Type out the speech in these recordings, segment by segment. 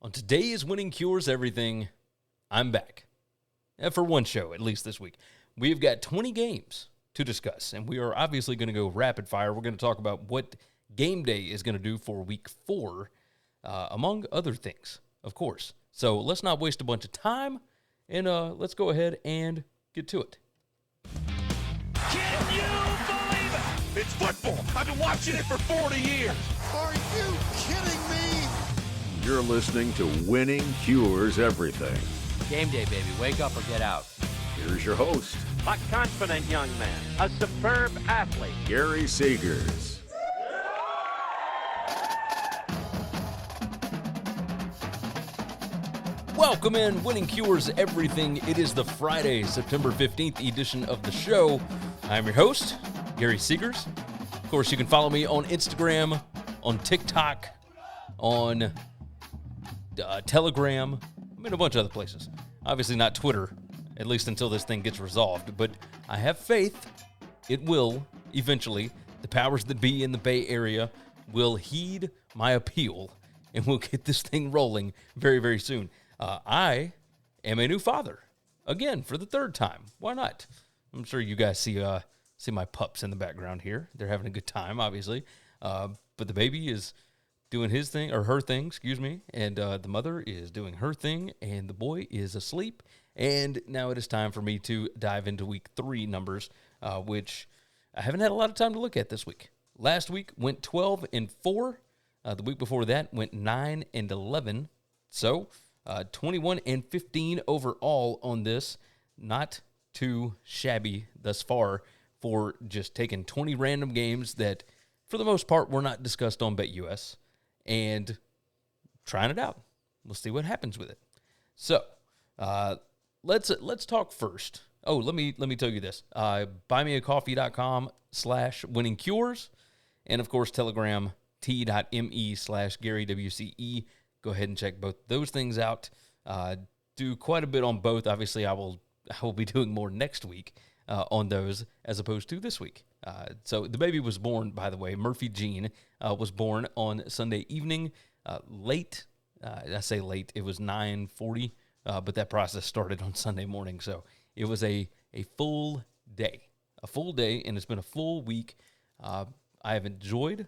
On today's Winning Cures Everything, I'm back. For one show, at least this week. We've got 20 games to discuss, and we are obviously going to go rapid fire. We're going to talk about what Gameday is going to do for Week 4, among other things, of course. So let's not waste a bunch of time, and let's go ahead and get to it. Can you believe it? It's football. I've been watching it for 40 years. Are you kidding me? You're listening to Winning Cures Everything. Game day, baby. Wake up or get out. Here's your host, A confident young man, a superb athlete. Gary Seegers. Welcome in, Winning Cures Everything. It is the Friday, September 15th edition of the show. I'm your host, Gary Seegers. Of course, you can follow me on Instagram, on TikTok, on Telegram, a bunch of other places. Obviously not Twitter, at least until this thing gets resolved. But I have faith it will eventually. The powers that be in the Bay Area will heed my appeal, and we'll get this thing rolling very, very soon. I am a new father, again, for the third time. Why not? I'm sure you guys see my pups in the background here. They're having a good time, obviously. But the baby is doing his thing, or her thing, excuse me, and the mother is doing her thing, and the boy is asleep. And now it is time for me to dive into Week 3 numbers, which I haven't had a lot of time to look at this week. Last week went 12-4. The week before that went 9-11. So 21-15 overall on this. Not too shabby thus far for just taking 20 random games that, for the most part, were not discussed on BetUS and trying it out. We'll see what happens with it. So let's talk first. Oh, let me tell you this. buymeacoffee.com/winningcures, and of course Telegram t.me/GaryWCE. Go ahead and check both those things out. Do quite a bit on both. Obviously, I will be doing more next week on those as opposed to this week. So the baby was born, by the way. Murphy Jean was born on Sunday evening, late. I say late. It was 9:40, but that process started on Sunday morning. So it was a full day, and it's been a full week. I have enjoyed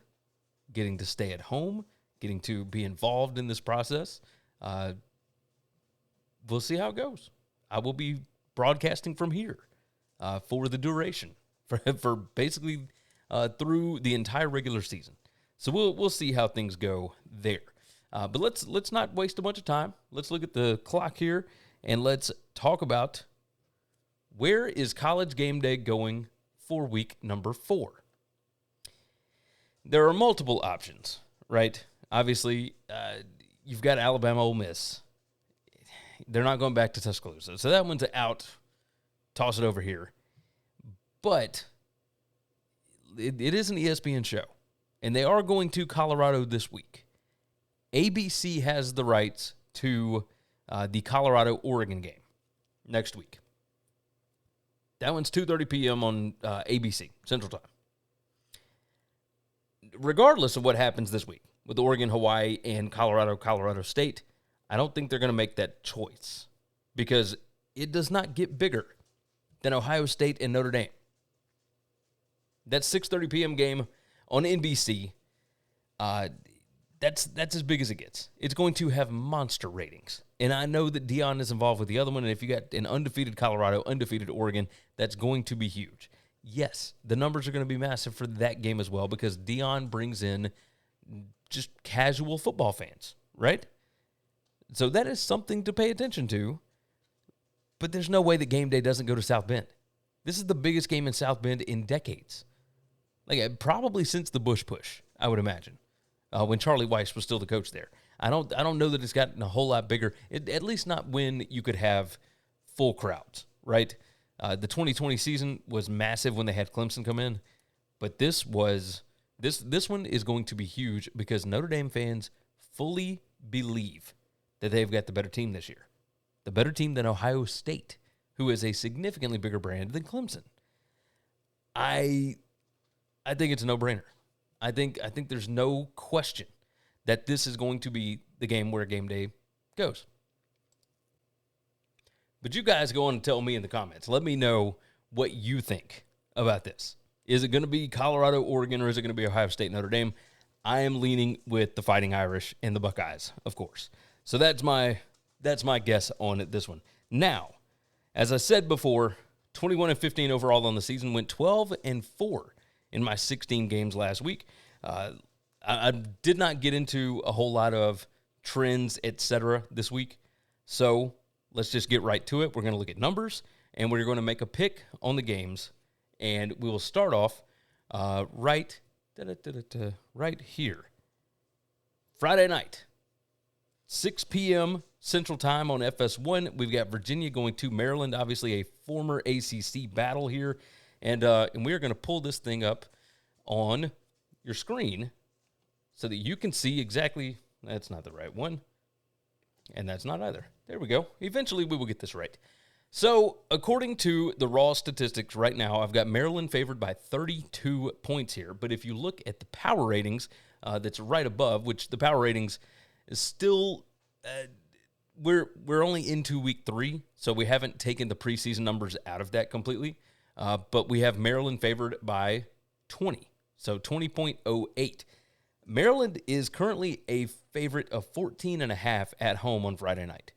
getting to stay at home, getting to be involved in this process. We'll see how it goes. I will be broadcasting from here for the duration, for basically through the entire regular season. So we'll see how things go there. But let's not waste a bunch of time. Let's look at the clock here, and let's talk about where is College Game Day going for week number 4. There are multiple options, right? Obviously, you've got Alabama, Ole Miss. They're not going back to Tuscaloosa, so that one's out. Toss it over here. But it is an ESPN show, and they are going to Colorado this week. ABC has the rights to the Colorado-Oregon game next week. That one's 2:30 p.m. on ABC, Central Time. Regardless of what happens this week with Oregon, Hawaii, and Colorado State, I don't think they're going to make that choice because it does not get bigger than Ohio State and Notre Dame. That 6:30 p.m. game on NBC, that's as big as it gets. It's going to have monster ratings. And I know that Deion is involved with the other one, and if you got an undefeated Colorado, undefeated Oregon, that's going to be huge. Yes, the numbers are going to be massive for that game as well because Deion brings in just casual football fans, right? So that is something to pay attention to, but there's no way that Game Day doesn't go to South Bend. This is the biggest game in South Bend in decades. Probably since the Bush push, I would imagine, when Charlie Weiss was still the coach there. I don't know that it's gotten a whole lot bigger, at least not when you could have full crowds, right? The 2020 season was massive when they had Clemson come in, but this one is going to be huge because Notre Dame fans fully believe that they've got the better team this year, the better team than Ohio State, who is a significantly bigger brand than Clemson. I think it's a no-brainer. I think there's no question that this is going to be the game where Game Day goes. But you guys go on and tell me in the comments. Let me know what you think about this. Is it going to be Colorado, Oregon, or is it going to be Ohio State, Notre Dame? I am leaning with the Fighting Irish and the Buckeyes, of course. So that's my guess on this one. Now, as I said before, 21-15 overall on the season, went 12-4 in my 16 games last week. I did not get into a whole lot of trends, etc. this week. So let's just get right to it. We're going to look at numbers, and we're going to make a pick on the games. And we will start off right here. Friday night, 6 p.m. Central Time on FS1. We've got Virginia going to Maryland, obviously a former ACC battle here. And we are going to pull this thing up on your screen so that you can see exactly. That's not the right one. And that's not either. There we go. Eventually we will get this right. So, according to the raw statistics right now, I've got Maryland favored by 32 points here. But if you look at the power ratings that's right above, which the power ratings is still, we're only into week 3, so we haven't taken the preseason numbers out of that completely. But we have Maryland favored by 20, so 20.08. Maryland is currently a favorite of 14.5 at home on Friday night.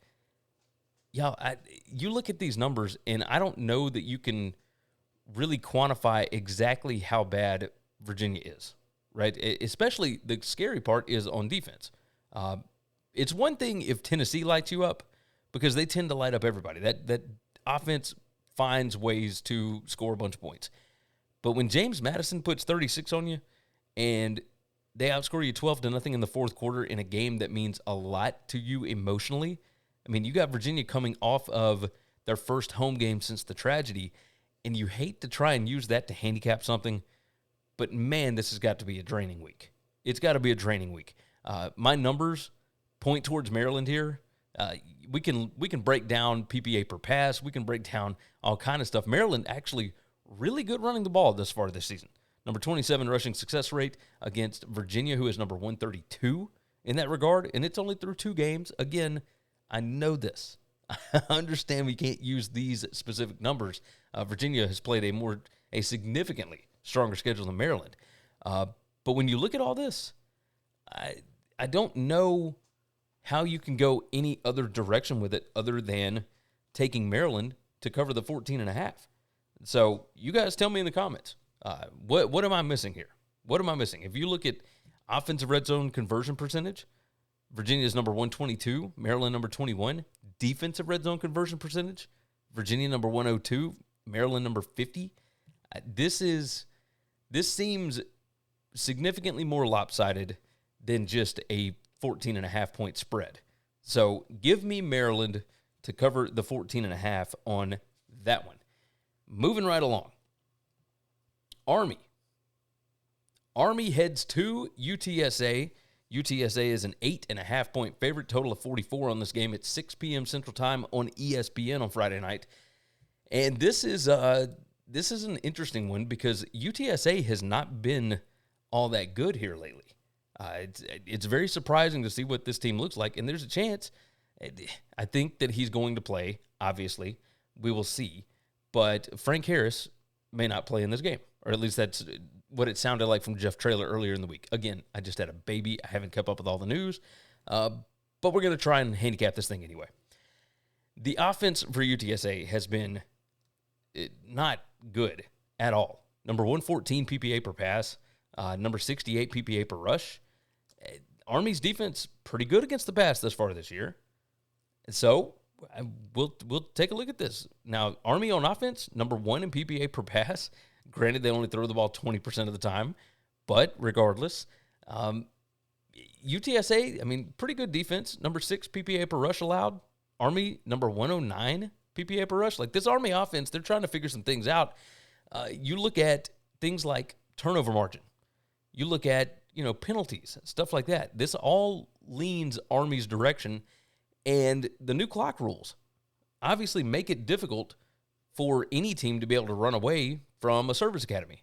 Yeah, you look at these numbers, and I don't know that you can really quantify exactly how bad Virginia is, right? Especially the scary part is on defense. It's one thing if Tennessee lights you up because they tend to light up everybody. That offense finds ways to score a bunch of points. But when James Madison puts 36 on you and they outscore you 12-0 in the fourth quarter in a game that means a lot to you emotionally, I mean, you got Virginia coming off of their first home game since the tragedy, and you hate to try and use that to handicap something, but man, this has got to be a draining week. It's got to be a draining week. My numbers point towards Maryland here. We can break down PPA per pass. We can break down all kind of stuff. Maryland actually really good running the ball thus far this season. Number 27 rushing success rate against Virginia, who is number 132 in that regard, and it's only through 2 games. Again, I know this. I understand we can't use these specific numbers. Virginia has played a significantly stronger schedule than Maryland. But when you look at all this, I don't know how you can go any other direction with it other than taking Maryland to cover the 14.5. So you guys tell me in the comments, what am I missing here? What am I missing? If you look at offensive red zone conversion percentage, Virginia is number 122, Maryland number 21. Defensive red zone conversion percentage, Virginia number 102, Maryland number 50. This seems significantly more lopsided than just a 14.5 point spread. So give me Maryland to cover the 14.5 on that one. Moving right along. Army heads to UTSA. UTSA is an 8.5 point favorite, total of 44 on this game at 6 p.m. Central Time on ESPN on Friday night. And this is an interesting one because UTSA has not been all that good here lately. It's very surprising to see what this team looks like, and there's a chance. I think that he's going to play, obviously. We will see. But Frank Harris may not play in this game, or at least that's what it sounded like from Jeff Traylor earlier in the week. Again, I just had a baby. I haven't kept up with all the news, but we're going to try and handicap this thing anyway. The offense for UTSA has been not good at all. Number 114 PPA per pass, number 68 PPA per rush. Army's defense pretty good against the pass thus far this year. So we'll take a look at this. Now, Army on offense, number 1 in PPA per pass. Granted, they only throw the ball 20% of the time, but regardless, UTSA, I mean, pretty good defense. Number 6 PPA per rush allowed. Army, number 109 PPA per rush. Like, this Army offense, they're trying to figure some things out. You look at things like turnover margin. You look at, penalties, stuff like that. This all leans Army's direction, and the new clock rules obviously make it difficult for any team to be able to run away from a service academy.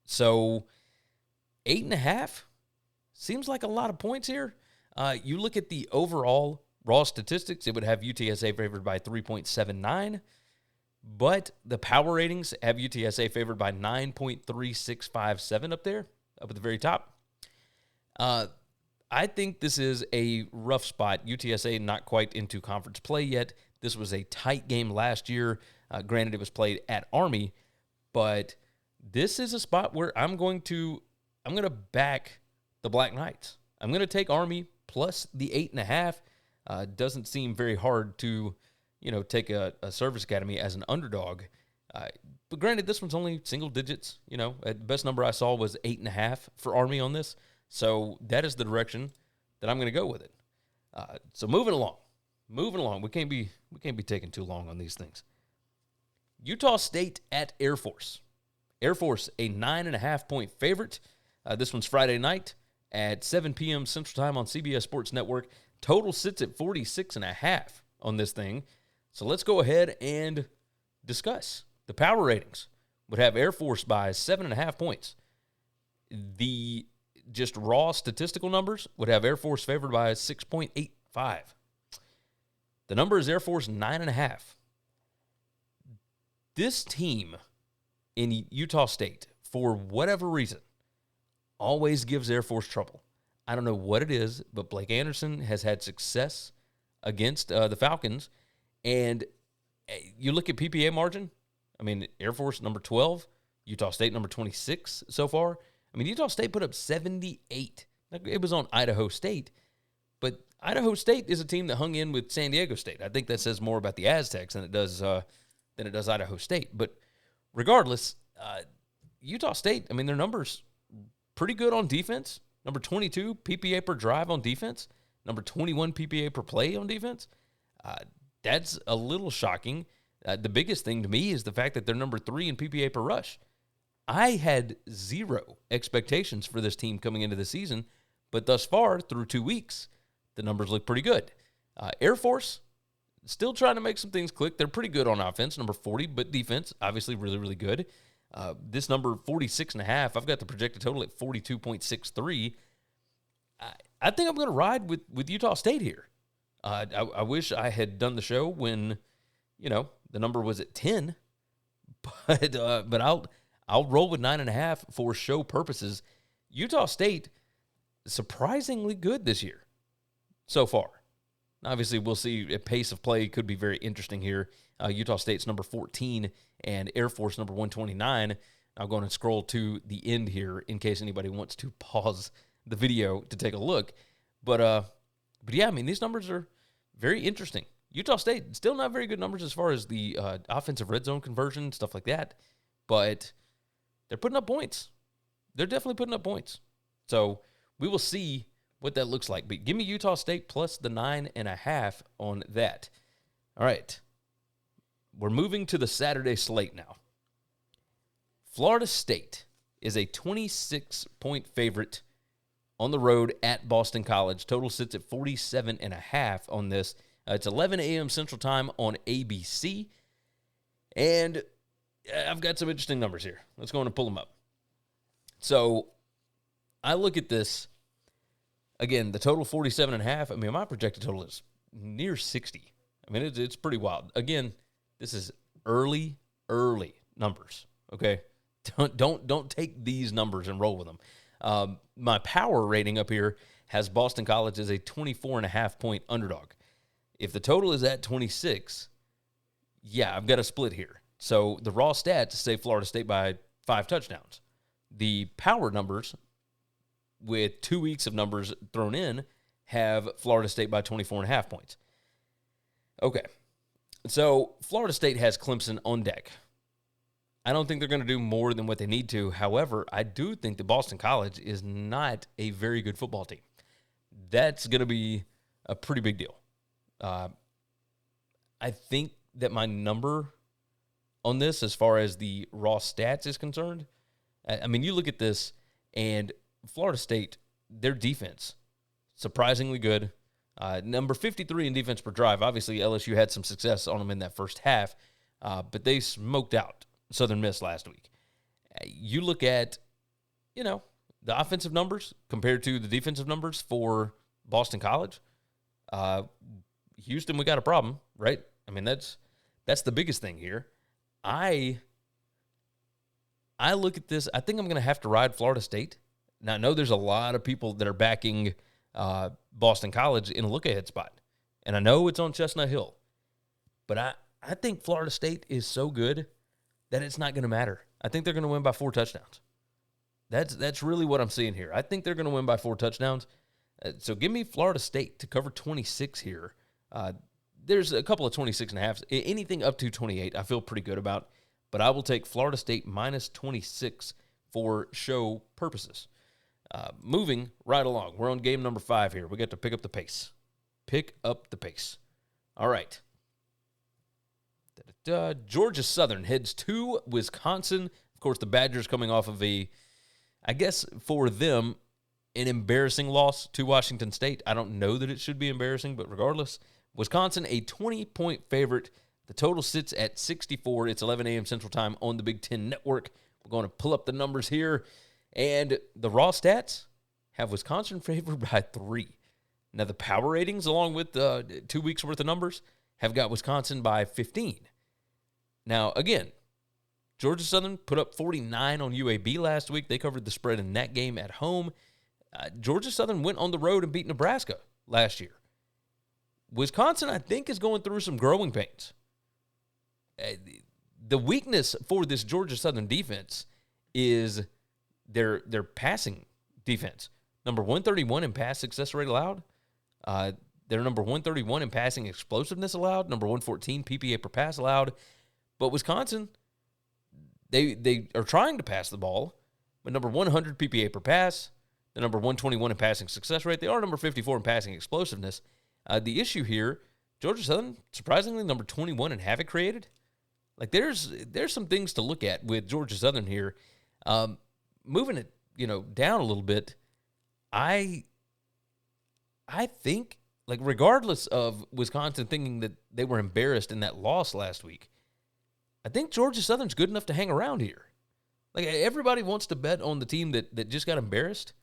So 8.5 seems like a lot of points here. You look at the overall Raw statistics, it would have UTSA favored by 3.79, but the power ratings have UTSA favored by 9.3657 up there, up at the very top. I think this is a rough spot. UTSA not quite into conference play yet. This was a tight game last year. Granted, it was played at Army, but this is a spot where I'm going to back the Black Knights. I'm going to take Army plus the 8.5. Doesn't seem very hard to, take a service academy as an underdog. But granted, this one's only single digits. The best number I saw was 8.5 for Army on this. So that is the direction that I'm going to go with it. So moving along. We can't be taking too long on these things. Utah State at Air Force. Air Force, a 9.5-point favorite. This one's Friday night at 7 p.m. Central Time on CBS Sports Network. Total sits at 46.5 on this thing. So let's go ahead and discuss. The power ratings would have Air Force by 7.5 points. The just raw statistical numbers would have Air Force favored by 6.85. The number is Air Force 9.5. This team in Utah State, for whatever reason, always gives Air Force trouble. I don't know what it is, but Blake Anderson has had success against the Falcons. And you look at PPA margin, Air Force number 12, Utah State number 26 so far. Utah State put up 78. It was on Idaho State, but Idaho State is a team that hung in with San Diego State. I think that says more about the Aztecs than it does Idaho State. But regardless, Utah State, their numbers pretty good on defense. Number 22 PPA per drive on defense. Number 21 PPA per play on defense. That's a little shocking. The biggest thing to me is the fact that they're number 3 in PPA per rush. I had zero expectations for this team coming into the season, but thus far, through 2 weeks, the numbers look pretty good. Air Force, still trying to make some things click. They're pretty good on offense, number 40, but defense, obviously really, really good. This number, 46.5, I've got the projected total at 42.63. I think I'm going to ride with Utah State here. I wish I had done the show when, the number was at 10, but I'll roll with 9.5 for show purposes. Utah State, surprisingly good this year so far. Obviously, we'll see. A pace of play could be very interesting here. Utah State's number 14 and Air Force number 129. I'll go and scroll to the end here in case anybody wants to pause the video to take a look. But yeah, these numbers are very interesting. Utah State, still not very good numbers as far as the offensive red zone conversion, stuff like that. But they're putting up points. They're definitely putting up points. So we will see what that looks like. But give me Utah State plus the 9.5 on that. All right. We're moving to the Saturday slate now. Florida State is a 26-point favorite on the road at Boston College. Total sits at 47.5 on this. It's 11 a.m. Central Time on ABC. And I've got some interesting numbers here. Let's go on and pull them up. So I look at this. Again, the total 47.5. My projected total is near 60. It's pretty wild. Again, this is early numbers. Okay, don't take these numbers and roll with them. My power rating up here has Boston College as a 24.5-point underdog. If the total is at 26, yeah, I've got a split here. So the raw stats say Florida State by 5 touchdowns. The power numbers, with 2 weeks of numbers thrown in, have Florida State by 24.5 points. Okay, so Florida State has Clemson on deck. I don't think they're going to do more than what they need to. However, I do think that Boston College is not a very good football team. That's going to be a pretty big deal. I think that my number on this, as far as the raw stats is concerned, you look at this, and Florida State, their defense, surprisingly good. Number 53 in defense per drive. Obviously, LSU had some success on them in that first half, but they smoked out Southern Miss last week. You look at, the offensive numbers compared to the defensive numbers for Boston College. Houston, we got a problem, right? I mean, that's the biggest thing here. I look at this. I think I'm going to have to ride Florida State. Now, I know there's a lot of people that are backing Boston College in a look-ahead spot. And I know it's on Chestnut Hill. But I think Florida State is so good that it's not going to matter. I think they're going to win by 4 touchdowns. That's really what I'm seeing here. I think they're going to win by 4 touchdowns. So give me Florida State to cover 26 here. There's a couple of 26.5s. Anything up to 28 I feel pretty good about. But I will take Florida State minus 26 for show purposes. Moving right along. We're on game number 5 here. We got to pick up the pace. Pick up the pace. All right. Georgia Southern heads to Wisconsin. Of course, the Badgers coming off of I guess for them, an embarrassing loss to Washington State. I don't know that it should be embarrassing, but regardless, Wisconsin, a 20-point favorite. The total sits at 64. It's 11 a.m. Central Time on the Big Ten Network. We're going to pull up the numbers here. And the raw stats have Wisconsin favored by 3. Now, the power ratings, along with 2 weeks' worth of numbers, have got Wisconsin by 15. Now, again, Georgia Southern put up 49 on UAB last week. They covered the spread in that game at home. Georgia Southern went on the road and beat Nebraska last year. Wisconsin, I think, is going through some growing pains. The weakness for this Georgia Southern defense is their passing defense. Number 131 in pass success rate allowed. They're number 131 in passing explosiveness allowed. Number 114 PPA per pass allowed. But Wisconsin, they are trying to pass the ball, but number 100 PPA per pass. They're number 121 in passing success rate. They are number 54 in passing explosiveness. The issue here, Georgia Southern, surprisingly, number 21 in havoc created. Like, there's some things to look at with Georgia Southern here. Moving it, down a little bit, I think, like, regardless of Wisconsin thinking that they were embarrassed in that loss last week, I think Georgia Southern's good enough to hang around here. Like, everybody wants to bet on the team that just got embarrassed.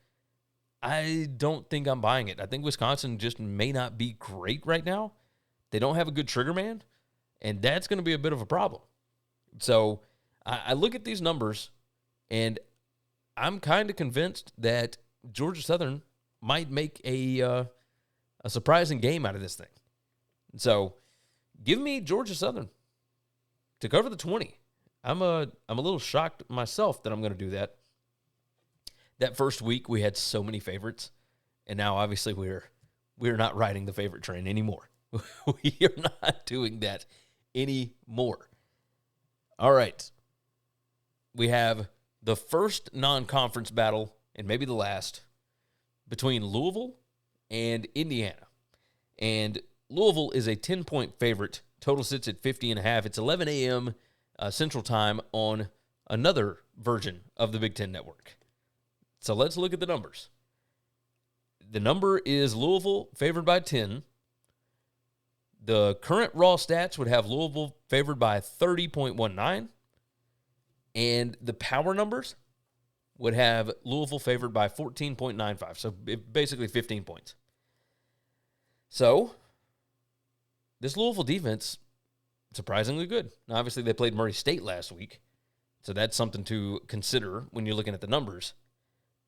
I don't think I'm buying it. I think Wisconsin just may not be great right now. They don't have a good trigger man, and that's going to be a bit of a problem. So I look at these numbers, and I'm kind of convinced that Georgia Southern might make a surprising game out of this thing. So give me Georgia Southern to cover the 20. I'm a little shocked myself that I'm going to do that. That first week we had so many favorites, and now obviously we're not riding the favorite train anymore. We are not doing that anymore. All right. We have the first non-conference battle, and maybe the last, between Louisville and Indiana. And Louisville is a 10-point favorite. Total sits at 50.5. It's 11 a.m. Central Time on another version of the Big Ten Network. So let's look at the numbers. The number is Louisville favored by 10. The current raw stats would have Louisville favored by 30.19. And the power numbers would have Louisville favored by 14.95. So basically 15 points. So this Louisville defense, surprisingly good. Now, obviously, they played Murray State last week. So that's something to consider when you're looking at the numbers.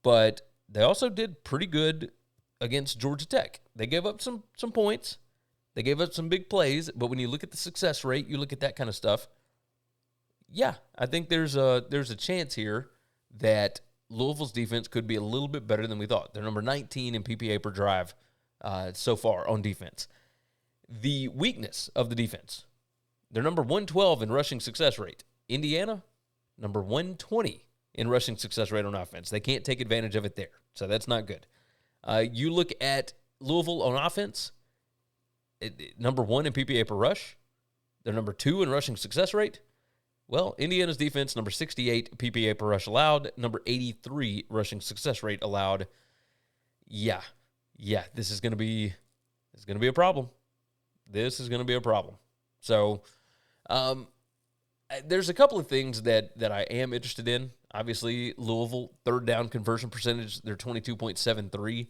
But they also did pretty good against Georgia Tech. They gave up some points. They gave up some big plays. But when you look at the success rate, you look at that kind of stuff, yeah, I think there's a chance here that Louisville's defense could be a little bit better than we thought. They're number 19 in PPA per drive so far on defense. The weakness of the defense, they're number 112 in rushing success rate. Indiana, number 120 in rushing success rate on offense. They can't take advantage of it there, so that's not good. You look at Louisville on offense, number 1 in PPA per rush. They're number 2 in rushing success rate. Well, Indiana's defense, number 68 PPA per rush allowed, number 83 rushing success rate allowed. Yeah, this is going to be a problem. This is going to be a problem. So, there's a couple of things that I am interested in. Obviously, Louisville, third down conversion percentage, they're 22.73.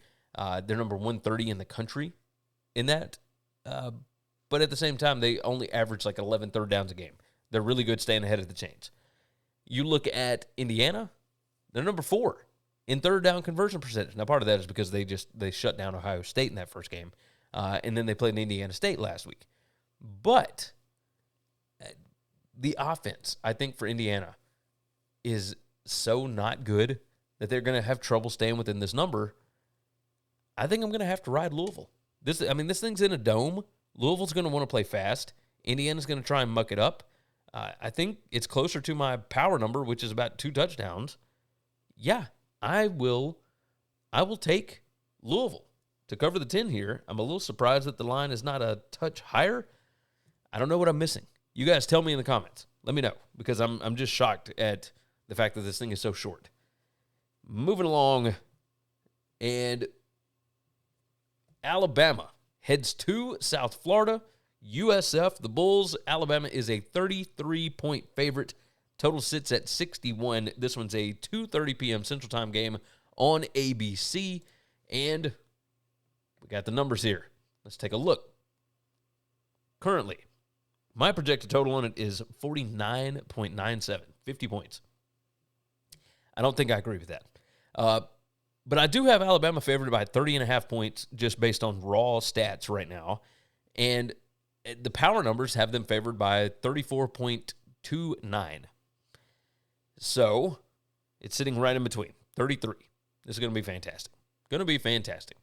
They're number 130 in the country in that. But at the same time, they only average like 11 third downs a game. They're really good staying ahead of the chains. You look at Indiana, they're number 4 in third down conversion percentage. Now, part of that is because they shut down Ohio State in that first game, and then they played Indiana State last week. But the offense, I think, for Indiana is so not good that they're going to have trouble staying within this number. I think I'm going to have to ride Louisville. This thing's in a dome. Louisville's going to want to play fast. Indiana's going to try and muck it up. I think it's closer to my power number, which is about 2 touchdowns. Yeah, I will take Louisville to cover the 10 here. I'm a little surprised that the line is not a touch higher. I don't know what I'm missing. You guys tell me in the comments. Let me know, because I'm just shocked at the fact that this thing is so short. Moving along, and Alabama heads to South Florida. USF, the Bulls. Alabama is a 33-point favorite. Total sits at 61. This one's a 2:30 p.m. Central Time game on ABC. And we got the numbers here. Let's take a look. Currently, my projected total on it is 49.97, 50 points. I don't think I agree with that. But I do have Alabama favored by 30.5 points just based on raw stats right now. And the power numbers have them favored by 34.29. So it's sitting right in between, 33. This is going to be fantastic. Going to be fantastic.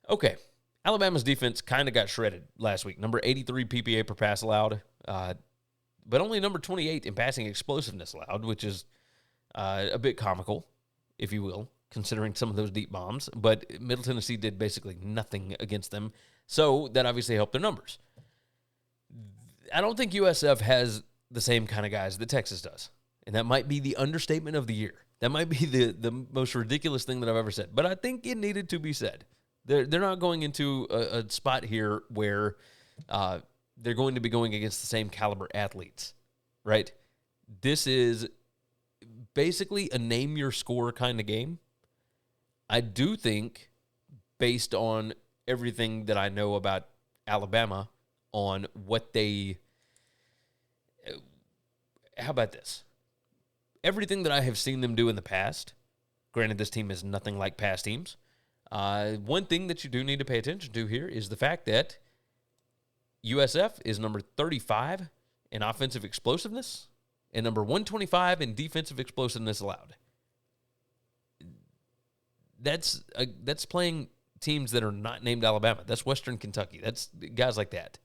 Okay, Alabama's defense kind of got shredded last week. Number 83 PPA per pass allowed, but only number 28 in passing explosiveness allowed, which is a bit comical, if you will, considering some of those deep bombs. But Middle Tennessee did basically nothing against them, so that obviously helped their numbers. I don't think USF has the same kind of guys that Texas does, and that might be the understatement of the year. That might be the most ridiculous thing that I've ever said, but I think it needed to be said. They're not going into a spot here where they're going to be going against the same caliber athletes, right? This is basically a name-your-score kind of game. I do think, based on everything that I know about Alabama, on what they... How about this? Everything that I have seen them do in the past, granted this team is nothing like past teams, one thing that you do need to pay attention to here is the fact that USF is number 35 in offensive explosiveness and number 125 in defensive explosiveness allowed. That's playing teams that are not named Alabama. That's Western Kentucky. That's guys like that.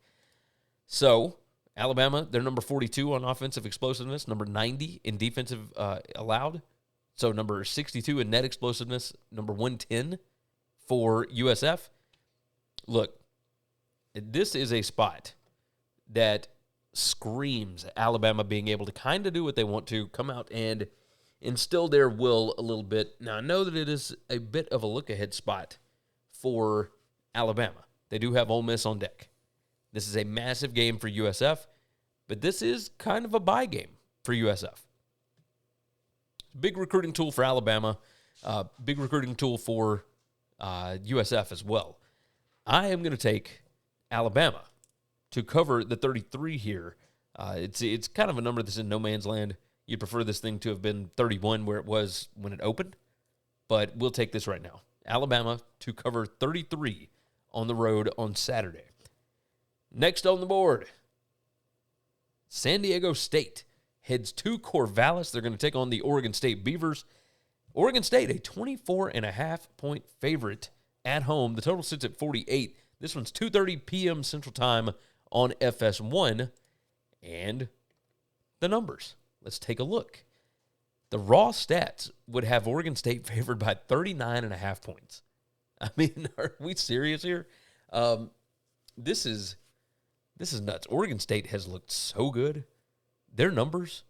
So, Alabama, they're number 42 on offensive explosiveness, number 90 in defensive allowed. So, number 62 in net explosiveness, number 110 for USF. Look, this is a spot that screams Alabama being able to kind of do what they want to, come out and instill their will a little bit. Now, I know that it is a bit of a look-ahead spot for Alabama. They do have Ole Miss on deck. This is a massive game for USF, but this is kind of a bye game for USF. Big recruiting tool for Alabama, big recruiting tool for USF as well. I am going to take Alabama to cover the 33 here. It's kind of a number that's in no man's land. You'd prefer this thing to have been 31 where it was when it opened, but we'll take this right now. Alabama to cover 33 on the road on Saturday. Next on the board, San Diego State heads to Corvallis. They're going to take on the Oregon State Beavers. Oregon State, a 24.5-point favorite at home. The total sits at 48. This one's 2:30 p.m. Central Time on FS1. And the numbers. Let's take a look. The raw stats would have Oregon State favored by 39.5 points. I mean, are we serious here? This is nuts. Oregon State has looked so good. Their numbers,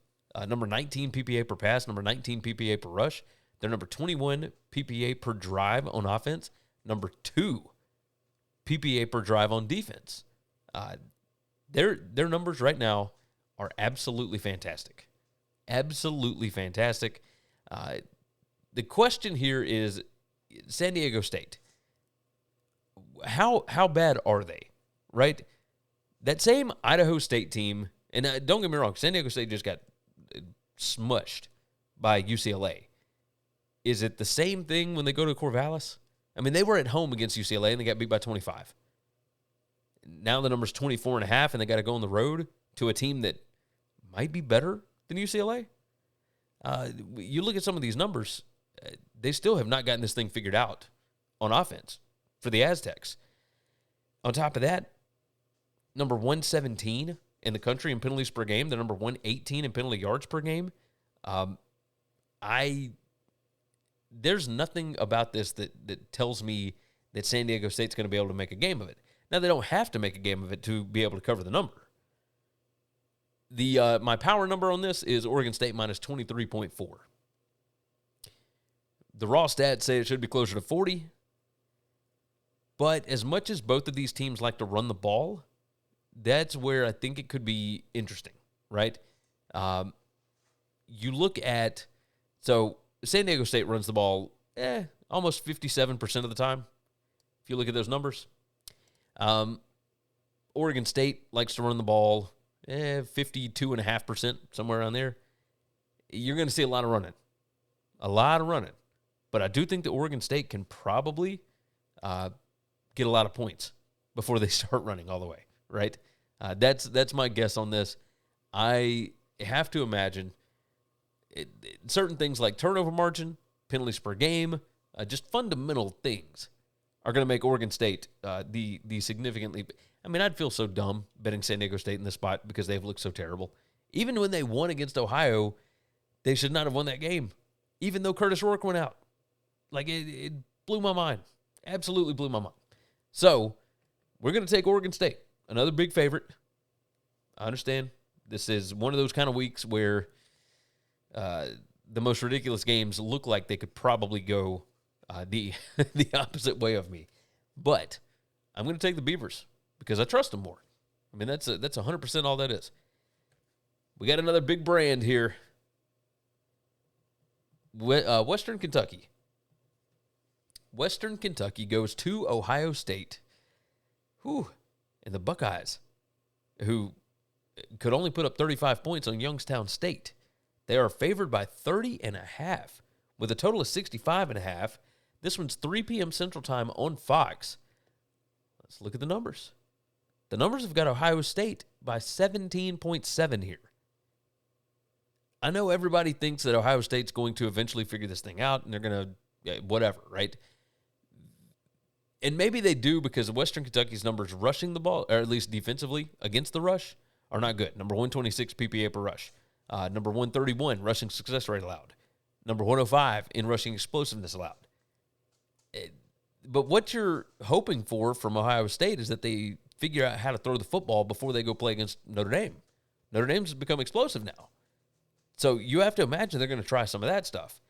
number 19 PPA per pass, number 19 PPA per rush. They're number 21 PPA per drive on offense, number 2 PPA per drive on defense. Their numbers right now are absolutely fantastic. Absolutely fantastic. The question here is San Diego State. How bad are they, right? That same Idaho State team, and don't get me wrong, San Diego State just got smushed by UCLA. Is it the same thing when they go to Corvallis? I mean, they were at home against UCLA, and they got beat by 25. Now the number's 24.5, and they got to go on the road to a team that might be better than UCLA. You look at some of these numbers, they still have not gotten this thing figured out on offense for the Aztecs. On top of that, number 117 in the country in penalties per game, the number 118 in penalty yards per game. There's nothing about this that tells me that San Diego State's going to be able to make a game of it. Now, they don't have to make a game of it to be able to cover the number. My power number on this is Oregon State minus 23.4. The raw stats say it should be closer to 40. But as much as both of these teams like to run the ball, that's where I think it could be interesting, right? You look at, so San Diego State runs the ball almost 57% of the time, if you look at those numbers. Oregon State likes to run the ball 52.5%, somewhere around there. You're going to see a lot of running. But I do think that Oregon State can probably get a lot of points before they start running all the way, right? That's my guess on this. I have to imagine certain things like turnover margin, penalties per game, just fundamental things are going to make Oregon State the significantly. I mean, I'd feel so dumb betting San Diego State in this spot because they've looked so terrible. Even when they won against Ohio, they should not have won that game, even though Curtis Rourke went out. Like, it blew my mind. Absolutely blew my mind. So, we're going to take Oregon State, another big favorite. I understand this is one of those kind of weeks where the most ridiculous games look like they could probably go the opposite way of me. But I'm going to take the Beavers because I trust them more. I mean, that's 100% all that is. We got another big brand here. Western Kentucky. Western Kentucky goes to Ohio State. And the Buckeyes, who could only put up 35 points on Youngstown State. They are favored by 30.5 with a total of 65.5. This one's 3 p.m. Central Time on Fox. Let's look at the numbers. The numbers have got Ohio State by 17.7 here. I know everybody thinks that Ohio State's going to eventually figure this thing out and they're going to, whatever, right? And maybe they do because Western Kentucky's numbers rushing the ball, or at least defensively against the rush, are not good. Number 126 PPA per rush. Number 131 rushing success rate allowed. Number 105 in rushing explosiveness allowed. But what you're hoping for from Ohio State is that they figure out how to throw the football before they go play against Notre Dame. Notre Dame's become explosive now. So you have to imagine they're going to try some of that stuff.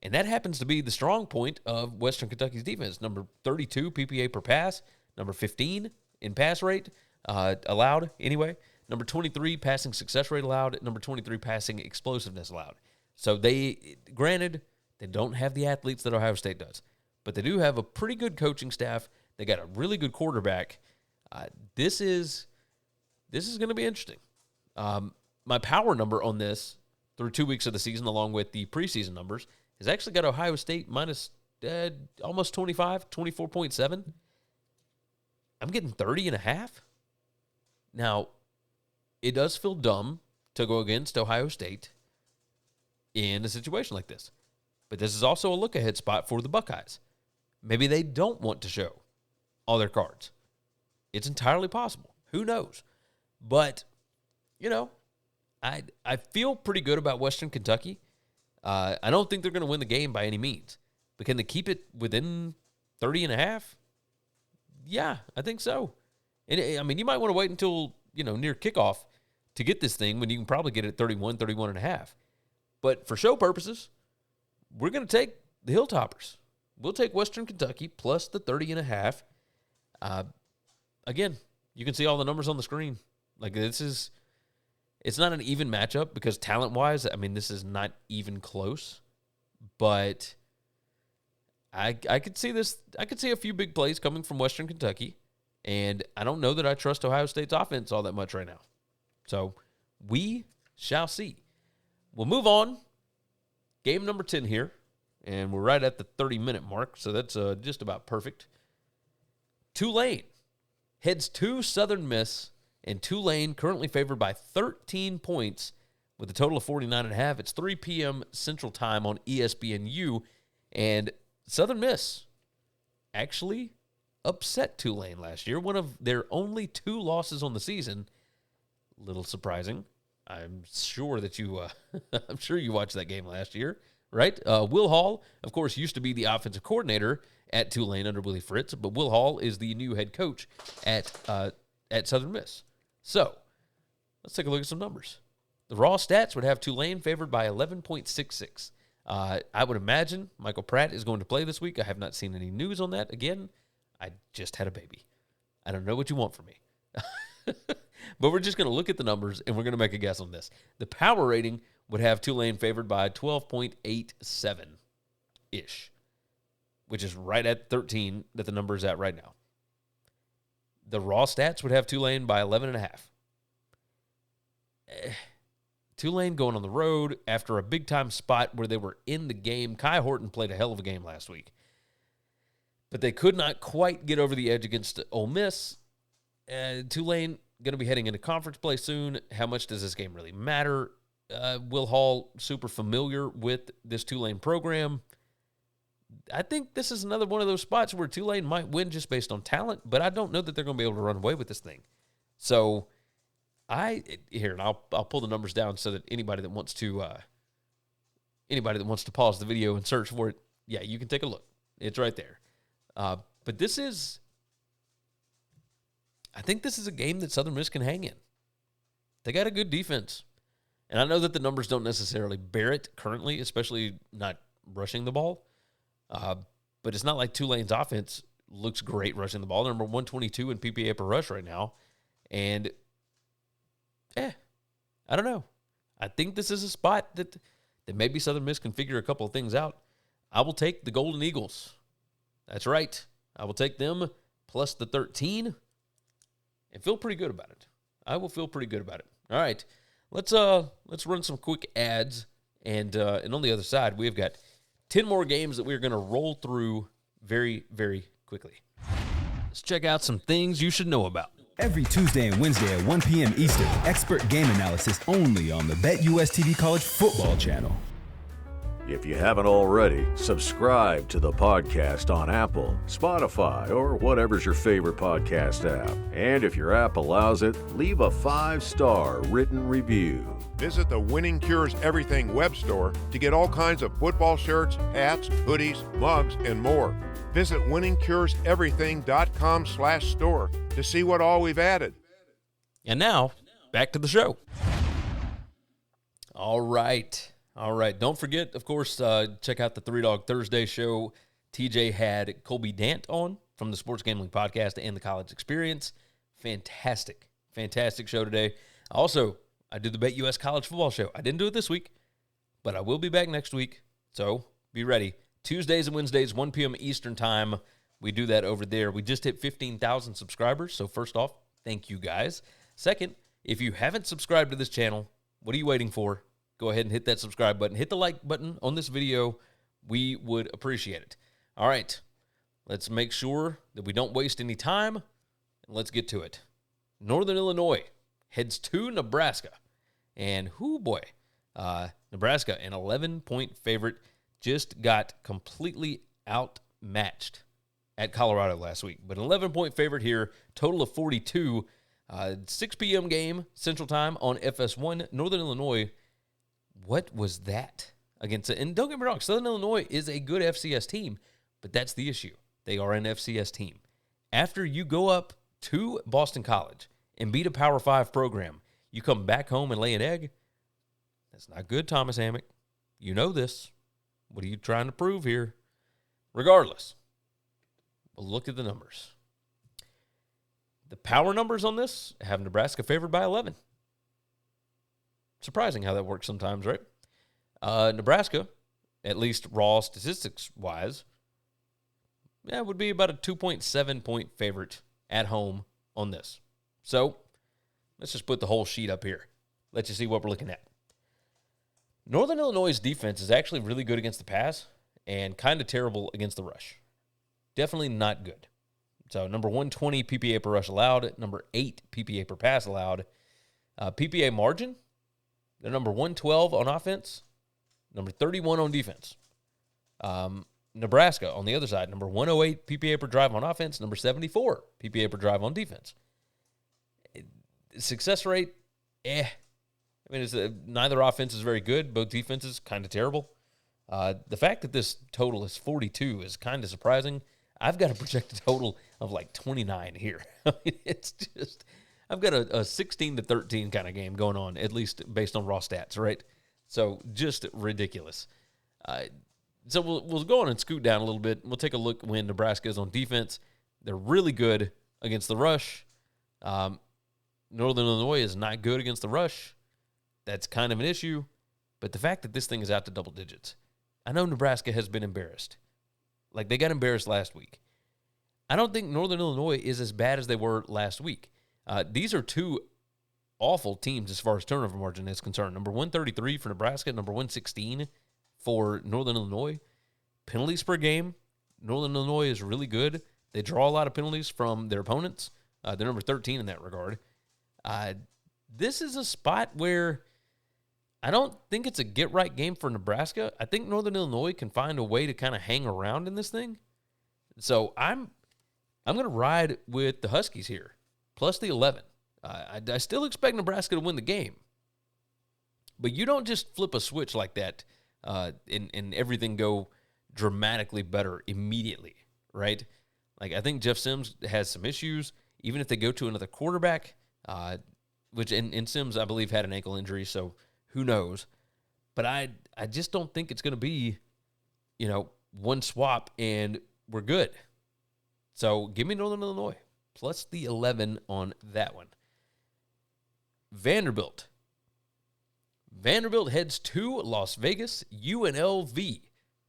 And that happens to be the strong point of Western Kentucky's defense. Number 32 PPA per pass. Number 15 in pass rate allowed anyway. Number 23 passing success rate allowed. Number 23 passing explosiveness allowed. So granted, they don't have the athletes that Ohio State does. But they do have a pretty good coaching staff. They got a really good quarterback. This is going to be interesting. My power number on this through 2 weeks of the season, along with the preseason numbers, has actually got Ohio State minus almost 25, 24.7. I'm getting 30.5. Now, it does feel dumb to go against Ohio State in a situation like this. But this is also a look-ahead spot for the Buckeyes. Maybe they don't want to show all their cards. It's entirely possible. Who knows? But, I feel pretty good about Western Kentucky. I don't think they're going to win the game by any means. But can they keep it within 30.5? Yeah, I think so. And, I mean, you might want to wait until, near kickoff to get this thing when you can probably get it at 31.5. But for show purposes, we're going to take the Hilltoppers. We'll take Western Kentucky plus the 30.5. Again, you can see all the numbers on the screen. Like, it's not an even matchup because talent-wise, I mean, this is not even close. But I could see this. I could see a few big plays coming from Western Kentucky. And I don't know that I trust Ohio State's offense all that much right now. So we shall see. We'll move on. Game number 10 here. And we're right at the 30-minute mark, so that's just about perfect. Tulane heads to Southern Miss, and Tulane currently favored by 13 points with a total of 49.5. It's 3 p.m. Central Time on ESPNU, and Southern Miss actually upset Tulane last year, one of their only 2 losses on the season. Little surprising. I'm sure that you watched that game last year. Right? Will Hall, of course, used to be the offensive coordinator at Tulane under Willie Fritz, but Will Hall is the new head coach at Southern Miss. So, let's take a look at some numbers. The raw stats would have Tulane favored by 11.66. I would imagine Michael Pratt is going to play this week. I have not seen any news on that. Again, I just had a baby. I don't know what you want from me. But we're just going to look at the numbers, and we're going to make a guess on this. The power rating would have Tulane favored by 12.87-ish, which is right at 13 that the number is at right now. The raw stats would have Tulane by 11.5. Tulane going on the road after a big-time spot where they were in the game. Kai Horton played a hell of a game last week. But they could not quite get over the edge against Ole Miss. Tulane going to be heading into conference play soon. How much does this game really matter? Will Hall super familiar with this Tulane program. I think this is another one of those spots where Tulane might win just based on talent, but I don't know that they're going to be able to run away with this thing. So and I'll pull the numbers down so that anybody that wants to pause the video and search for it, yeah, you can take a look. It's right there. But I think this is a game that Southern Miss can hang in. They got a good defense. And I know that the numbers don't necessarily bear it currently, especially not rushing the ball. But it's not like Tulane's offense looks great rushing the ball. They're number 122 in PPA per rush right now. And, I don't know. I think this is a spot that maybe Southern Miss can figure a couple of things out. I will take the Golden Eagles. That's right. I will take them plus the 13 and feel pretty good about it. I will feel pretty good about it. All right. Let's run some quick ads, and on the other side, we've got 10 more games that we're going to roll through very, very quickly. Let's check out some things you should know about. Every Tuesday and Wednesday at 1 p.m. Eastern, expert game analysis only on the BetUS College Football channel. If you haven't already, subscribe to the podcast on Apple, Spotify, or whatever's your favorite podcast app. And if your app allows it, leave a 5-star written review. Visit the Winning Cures Everything web store to get all kinds of football shirts, hats, hoodies, mugs, and more. Visit winningcureseverything.com/store to see what all we've added. And now, back to the show. All right. Don't forget, of course, check out the Three Dog Thursday show. TJ had Colby Dant on from the Sports Gambling Podcast and the College Experience. Fantastic show today. Also, I did the BetUS College Football show. I didn't do it this week, but I will be back next week. So be ready. Tuesdays and Wednesdays, 1 p.m. Eastern time. We do that over there. We just hit 15,000 subscribers. So first off, thank you guys. Second, if you haven't subscribed to this channel, what are you waiting for? Go ahead and hit that subscribe button. Hit the like button on this video. We would appreciate it. All right. Let's make sure that we don't waste any time. And let's get to it. Northern Illinois heads to Nebraska. And, Nebraska, an 11-point favorite, just got completely outmatched at Colorado last week. But an 11-point favorite here, total of 42. 6 p.m. game, Central Time on FS1. Northern Illinois, what was that against it? And don't get me wrong, Southern Illinois is a good FCS team, but that's the issue. They are an FCS team. After you go up to Boston College and beat a Power 5 program, you come back home and lay an egg? That's not good, Thomas Hammock. You know this. What are you trying to prove here? Regardless, we'll look at the numbers. The power numbers on this have Nebraska favored by 11. Surprising how that works sometimes, right? Nebraska, at least raw statistics-wise, would be about a 2.7-point favorite at home on this. So let's just put the whole sheet up here. Let you see what we're looking at. Northern Illinois' defense is actually really good against the pass and kind of terrible against the rush. Definitely not good. So number 120 PPA per rush allowed, number 8 PPA per pass allowed. PPA margin, they're number 112 on offense, number 31 on defense. Nebraska, on the other side, number 108 PPA per drive on offense, number 74 PPA per drive on defense. Success rate, I mean, neither offense is very good. Both defenses kind of terrible. The fact that this total is 42 is kind of surprising. I've got a projected total of like 29 here. I mean, it's just, I've got a 16-13 kind of game going on, at least based on raw stats, right? So just ridiculous. So we'll go on and scoot down a little bit. We'll take a look when Nebraska is on defense. They're really good against the rush. Northern Illinois is not good against the rush. That's kind of an issue. But the fact that this thing is out to double digits, I know Nebraska has been embarrassed. Like, they got embarrassed last week. I don't think Northern Illinois is as bad as they were last week. These are two awful teams as far as turnover margin is concerned. Number 133 for Nebraska, number 116 for Northern Illinois. Penalties per game, Northern Illinois is really good. They draw a lot of penalties from their opponents. They're number 13 in that regard. This is a spot where I don't think it's a get-right game for Nebraska. I think Northern Illinois can find a way to kind of hang around in this thing. So I'm going to ride with the Huskies here, plus the 11. I still expect Nebraska to win the game. But you don't just flip a switch like that and everything go dramatically better immediately, right? Like, I think Jeff Sims has some issues. Even if they go to another quarterback, which in Sims, I believe, had an ankle injury, so who knows? But I just don't think it's going to be, one swap and we're good. So give me Northern Illinois, plus the 11 on that one. Vanderbilt. Vanderbilt heads to Las Vegas. UNLV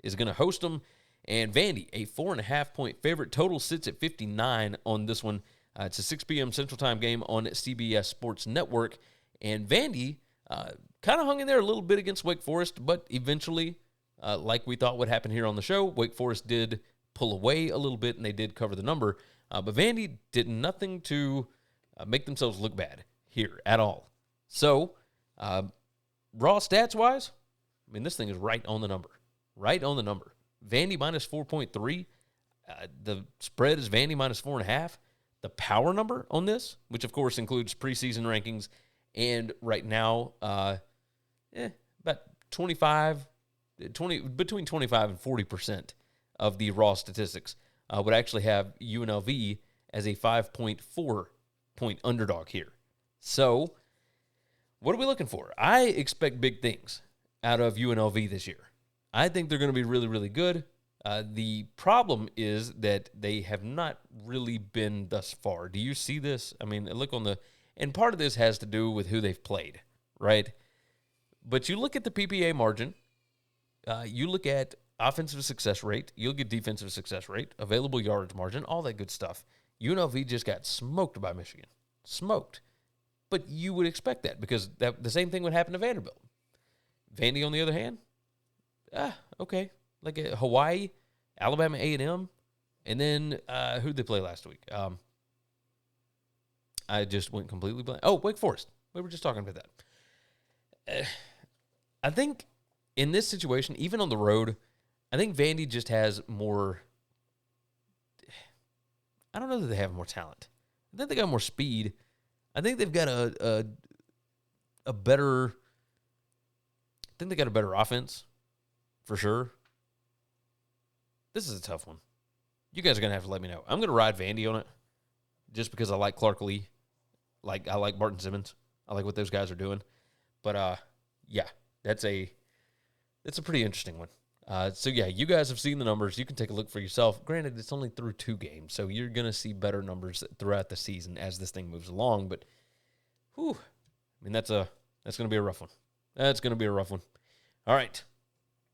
is going to host them. And Vandy, a 4.5-point favorite. Total sits at 59 on this one. It's a 6 p.m. Central Time game on CBS Sports Network. And Vandy kind of hung in there a little bit against Wake Forest, but eventually, like we thought would happen here on the show, Wake Forest did pull away a little bit, and they did cover the number. But Vandy did nothing to make themselves look bad here at all. So, raw stats-wise, I mean, this thing is right on the number. Right on the number. Vandy minus 4.3. The spread is Vandy minus 4.5. The power number on this, which of course includes preseason rankings, and right now, about between 25 and 40% of the raw statistics would actually have UNLV as a 5.4-point underdog here. So, what are we looking for? I expect big things out of UNLV this year. I think they're going to be really, really good. The problem is that they have not really been thus far. Do you see this? I mean, look on and part of this has to do with who they've played, right? But you look at the PPA margin, you look at offensive success rate, you look at defensive success rate, available yards margin, all that good stuff. UNLV just got smoked by Michigan. Smoked. But you would expect that because the same thing would happen to Vanderbilt. Vandy, on the other hand, okay. Like Hawaii, Alabama A&M, and then who'd they play last week? I just went completely blank. Oh, Wake Forest. We were just talking about that. I think in this situation, even on the road, I think Vandy just has more. I don't know that they have more talent. I think they got more speed. I think they've got a better. I think they got a better offense, for sure. This is a tough one. You guys are going to have to let me know. I'm going to ride Vandy on it just because I like Clark Lee. I like Martin Simmons. I like what those guys are doing. But, yeah, that's a pretty interesting one. So, yeah, you guys have seen the numbers. You can take a look for yourself. Granted, it's only through 2 games, so you're going to see better numbers throughout the season as this thing moves along. But, whew, I mean, that's going to be a rough one. That's going to be a rough one. All right.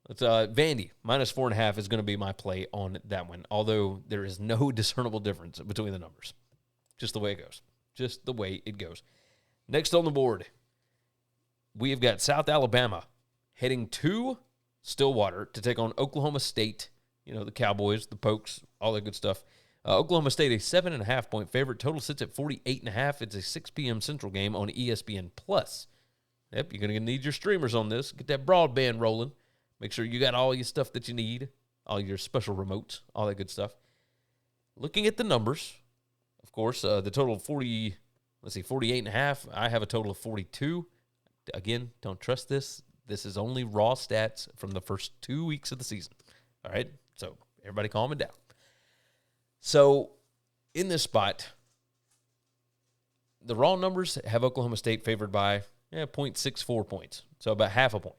It's Vandy, minus 4.5 is going to be my play on that one, although there is no discernible difference between the numbers. Just the way it goes. Just the way it goes. Next on the board, we have got South Alabama heading to Stillwater to take on Oklahoma State. You know, the Cowboys, the Pokes, all that good stuff. Oklahoma State, a 7.5-point favorite. Total sits at 48.5. It's a 6 p.m. Central game on ESPN+. Yep, you're going to need your streamers on this. Get that broadband rolling. Make sure you got all your stuff that you need, all your special remotes, all that good stuff. Looking at the numbers, of course, the total of 48.5. I have a total of 42. Again, don't trust this. This is only raw stats from the first 2 weeks of the season. All right? So everybody calm it down. So in this spot, the raw numbers have Oklahoma State favored by 0.64 points, so about half a point.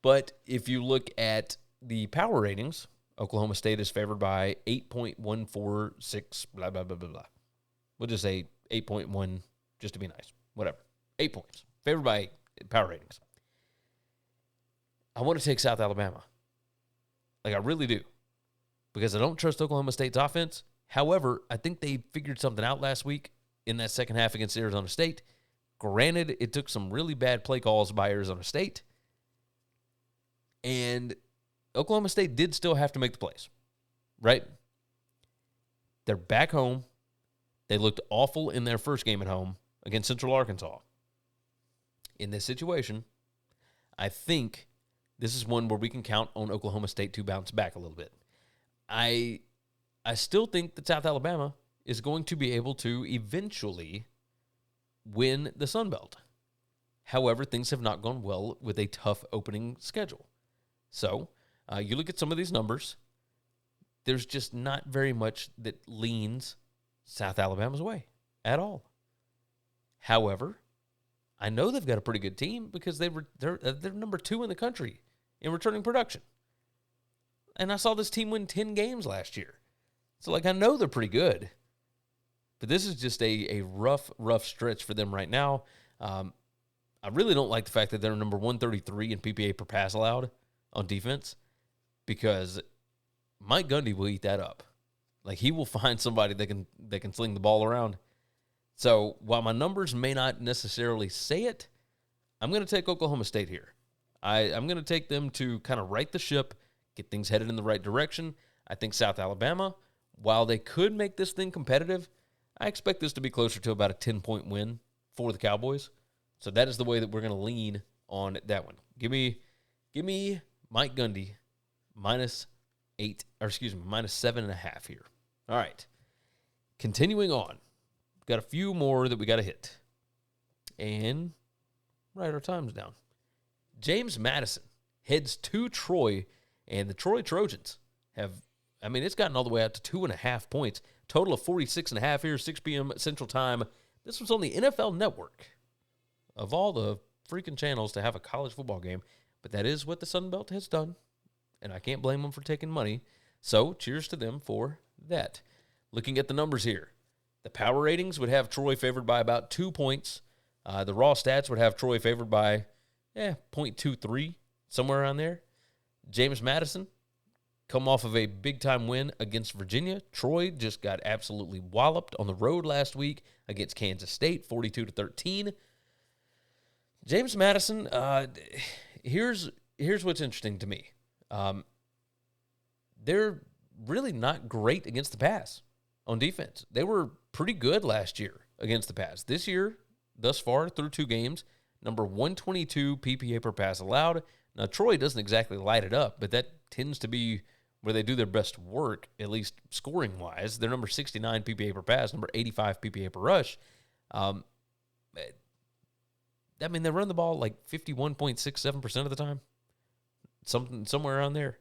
But if you look at the power ratings, Oklahoma State is favored by 8.146, blah, blah, blah, blah, blah. We'll just say 8.1 just to be nice. Whatever. 8 points. Favored by power ratings. I want to take South Alabama. Like, I really do. Because I don't trust Oklahoma State's offense. However, I think they figured something out last week in that second half against Arizona State. Granted, it took some really bad play calls by Arizona State. And Oklahoma State did still have to make the plays, right? They're back home. They looked awful in their first game at home against Central Arkansas. In this situation, I think this is one where we can count on Oklahoma State to bounce back a little bit. I still think that South Alabama is going to be able to eventually win the Sun Belt. However, things have not gone well with a tough opening schedule. So, you look at some of these numbers, there's just not very much that leans South Alabama's way at all. However, I know they've got a pretty good team because they're number 2 in the country in returning production. And I saw this team win 10 games last year. So, I know they're pretty good. But this is just a rough stretch for them right now. I really don't like the fact that they're number 133 in PPA per pass allowed on defense, because Mike Gundy will eat that up. Like, he will find somebody that can sling the ball around. So while my numbers may not necessarily say it, I'm going to take Oklahoma State here. I'm going to take them to kind of right the ship, get things headed in the right direction. I think South Alabama, while they could make this thing competitive, I expect this to be closer to about a 10-point win for the Cowboys. So that is the way that we're going to lean on that one. Give me Mike Gundy minus 7.5 here. All right. Continuing on. Got a few more that we got to hit. And write our times down. James Madison heads to Troy, and the Troy Trojans it's gotten all the way out to 2.5 points. Total of 46.5 here, 6 p.m. Central Time. This was on the NFL Network. Of all the freaking channels to have a college football game, but that is what the Sun Belt has done, and I can't blame them for taking money. So, cheers to them for that. Looking at the numbers here, the power ratings would have Troy favored by about 2 points. The raw stats would have Troy favored by 0.23, somewhere around there. James Madison, come off of a big-time win against Virginia. Troy just got absolutely walloped on the road last week against Kansas State, 42-13. James Madison, here's what's interesting to me. They're really not great against the pass on defense. They were pretty good last year against the pass. This year, thus far, through 2 games, number 122 PPA per pass allowed. Now, Troy doesn't exactly light it up, but that tends to be where they do their best work, at least scoring-wise. They're number 69 PPA per pass, number 85 PPA per rush. They run the ball like 51.67% of the time. Somewhere around there.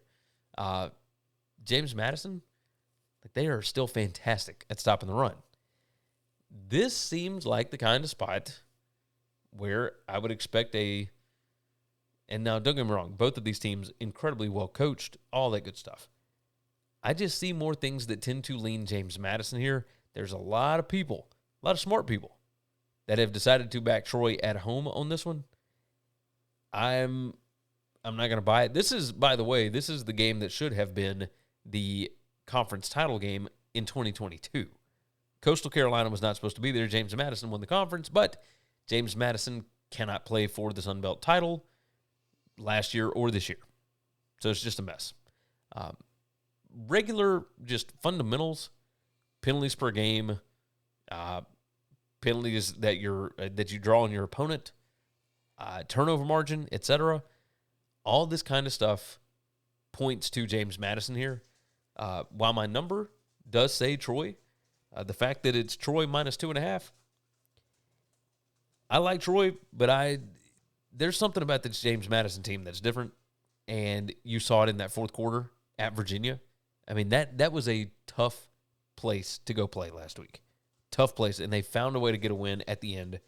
James Madison, they are still fantastic at stopping the run. This seems like the kind of spot where I would expect and now don't get me wrong, both of these teams incredibly well coached, all that good stuff. I just see more things that tend to lean James Madison here. There's a lot of people, a lot of smart people that have decided to back Troy at home on this one. I'm not going to buy it. This is, by the way, the game that should have been the conference title game in 2022. Coastal Carolina was not supposed to be there. James Madison won the conference, but James Madison cannot play for the Sun Belt title last year or this year. So it's just a mess. Regular, just fundamentals, penalties per game, penalties that you draw on your opponent, turnover margin, etc. All this kind of stuff points to James Madison here. While my number does say Troy, the fact that it's Troy minus 2.5, I like Troy, but there's something about this James Madison team that's different, and you saw it in that fourth quarter at Virginia. I mean, that was a tough place to go play last week. Tough place, and they found a way to get a win at the end.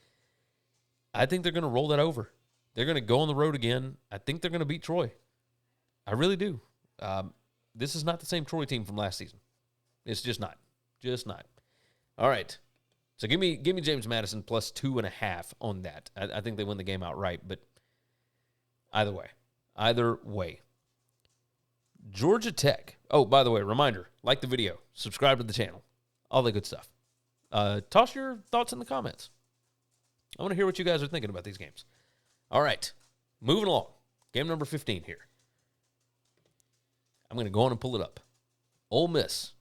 I think they're going to roll that over. They're going to go on the road again. I think they're going to beat Troy. I really do. This is not the same Troy team from last season. It's just not. Just not. All right. So give me James Madison plus 2.5 on that. I think they win the game outright, but either way. Georgia Tech. Oh, by the way, reminder, like the video, subscribe to the channel, all that good stuff. Toss your thoughts in the comments. I want to hear what you guys are thinking about these games. All right, moving along. Game number 15 here. I'm going to go on and pull it up. Ole Miss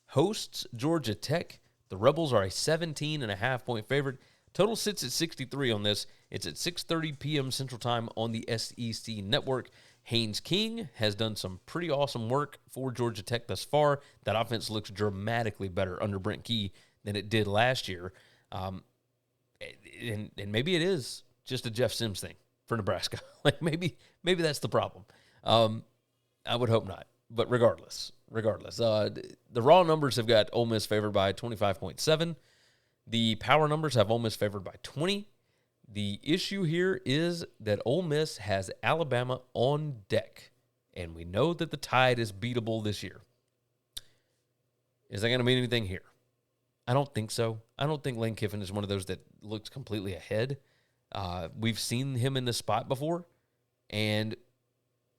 hosts Georgia Tech. The Rebels are a 17.5-point favorite. Total sits at 63 on this. It's at 6:30 p.m. Central Time on the SEC Network. Haynes King has done some pretty awesome work for Georgia Tech thus far. That offense looks dramatically better under Brent Key than it did last year. And maybe it is just a Jeff Sims thing for Nebraska. Like maybe that's the problem. I would hope not. But regardless, the raw numbers have got Ole Miss favored by 25.7. The power numbers have Ole Miss favored by 20. The issue here is that Ole Miss has Alabama on deck, and we know that the Tide is beatable this year. Is that going to mean anything here? I don't think so. I don't think Lane Kiffin is one of those that looks completely ahead. We've seen him in this spot before, and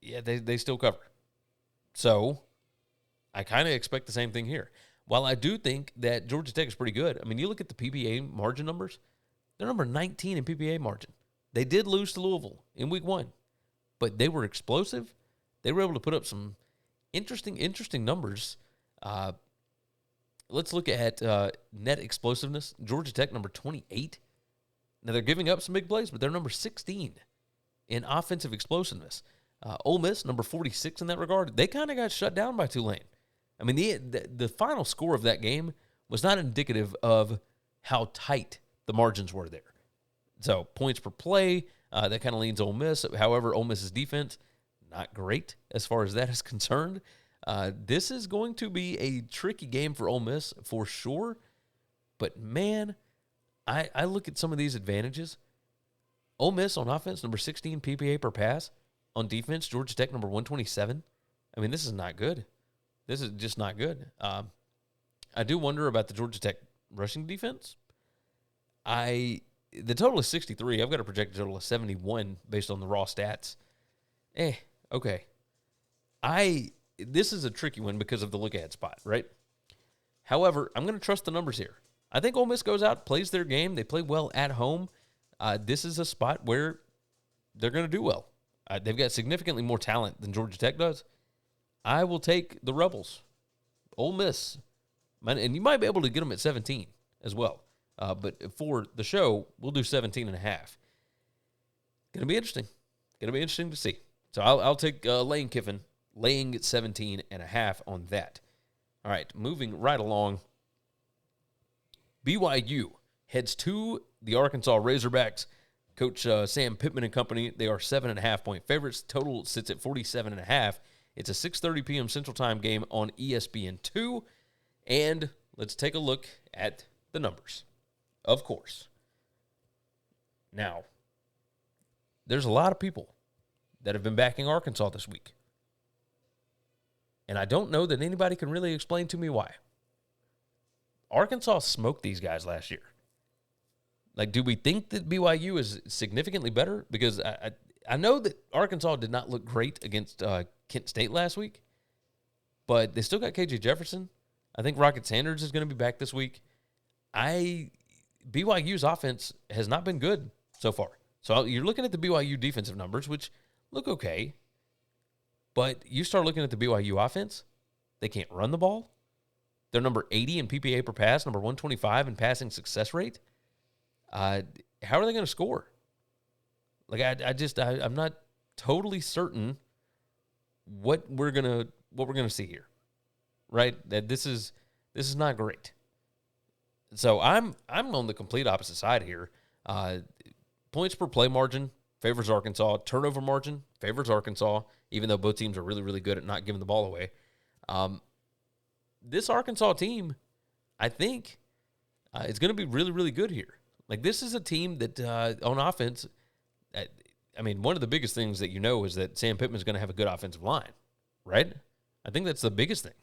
yeah, they still cover. So I kind of expect the same thing here. While I do think that Georgia Tech is pretty good, I mean, you look at the PPA margin numbers, they're number 19 in PPA margin. They did lose to Louisville in week 1, but they were explosive. They were able to put up some interesting numbers. Let's look at net explosiveness. Georgia Tech, number 28. Now, they're giving up some big plays, but they're number 16 in offensive explosiveness. Ole Miss, number 46 in that regard. They kind of got shut down by Tulane. I mean, the final score of that game was not indicative of how tight the margins were there. So, points per play, that kind of leans Ole Miss. However, Ole Miss's defense, not great as far as that is concerned. This is going to be a tricky game for Ole Miss for sure. But, man, I look at some of these advantages. Ole Miss on offense, number 16 PPA per pass. On defense, Georgia Tech, number 127. I mean, this is not good. This is just not good. I do wonder about the Georgia Tech rushing defense. The total is 63. I've got a projected total of 71 based on the raw stats. Okay. This is a tricky one because of the look-ahead spot, right? However, I'm going to trust the numbers here. I think Ole Miss goes out, plays their game. They play well at home. This is a spot where they're going to do well. They've got significantly more talent than Georgia Tech does. I will take the Rebels. Ole Miss. And you might be able to get them at 17 as well. But for the show, we'll do 17.5. Going to be interesting. Going to be interesting to see. So I'll take Lane Kiffin laying 17.5 on that. All right, moving right along. BYU heads to the Arkansas Razorbacks. Coach Sam Pittman and company, they are 7.5-point favorites. Total sits at 47.5. It's a 6:30 p.m. Central Time game on ESPN2. And let's take a look at the numbers, of course. Now, there's a lot of people that have been backing Arkansas this week. And I don't know that anybody can really explain to me why. Arkansas smoked these guys last year. Like, do we think that BYU is significantly better? Because I know that Arkansas did not look great against Kent State last week, but they still got KJ Jefferson. I think Rocket Sanders is going to be back this week. BYU's offense has not been good so far. So you're looking at the BYU defensive numbers, which look okay. But you start looking at the BYU offense, they can't run the ball. They're number 80 in PPA per pass, number 125 in passing success rate. How are they going to score? Like I'm not totally certain what we're gonna see here, right? That this is not great. So I'm on the complete opposite side here. Points per play margin favors Arkansas. Turnover margin favors Arkansas, even though both teams are really, really good at not giving the ball away. This Arkansas team, I think, is going to be really, really good here. Like, this is a team that, on offense, one of the biggest things that is that Sam Pittman's going to have a good offensive line, right? I think that's the biggest thing.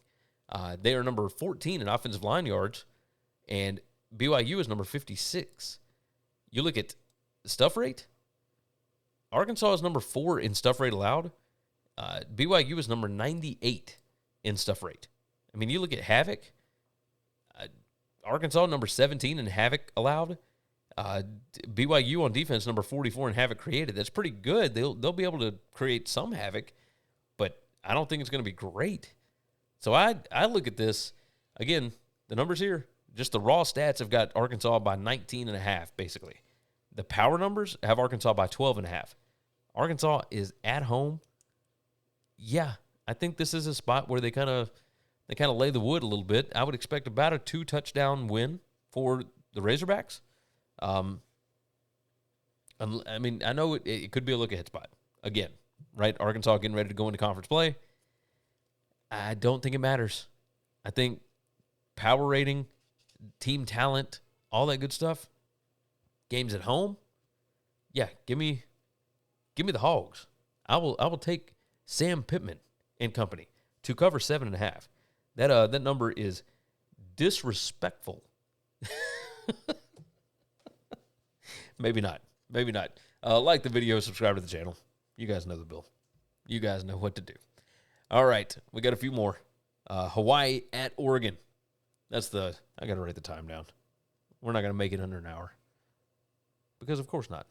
They are number 14 in offensive line yards, and BYU is number 56. You look at stuff rate, Arkansas is number 4 in stuff rate allowed. BYU is number 98 in stuff rate. I mean, you look at havoc, Arkansas number 17 in havoc allowed. BYU on defense number 44 in havoc created. That's pretty good. They'll be able to create some havoc, but I don't think it's going to be great. So I look at this, again, the numbers here, just the raw stats have got Arkansas by 19.5, basically. The power numbers have Arkansas by 12.5. Arkansas is at home. Yeah, I think this is a spot where they kind of lay the wood a little bit. I would expect about a 2-touchdown win for the Razorbacks. I know it could be a look-ahead spot. Again, right? Arkansas getting ready to go into conference play. I don't think it matters. I think power rating, team talent, all that good stuff, games at home, yeah, give me the Hogs. I will take Sam Pittman and company to cover 7.5. That number is disrespectful. Maybe not. Like the video, subscribe to the channel. You guys know the bill. You guys know what to do. All right, we got a few more. Hawaii at Oregon. I got to write the time down. We're not going to make it under an hour. Because of course not.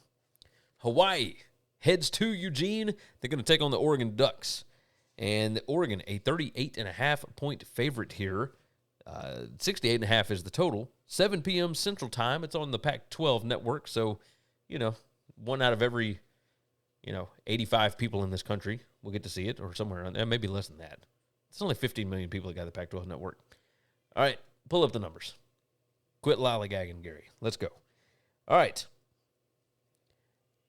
Hawaii heads to Eugene. They're going to take on the Oregon Ducks. And Oregon, a 38.5 point favorite here. 68.5 is the total. 7 p.m. Central Time. It's on the Pac-12 network. So, one out of every, 85 people in this country will get to see it, or somewhere around there. Maybe less than that. It's only 15 million people that got the Pac-12 network. All right, pull up the numbers. Quit lollygagging, Gary. Let's go. All right.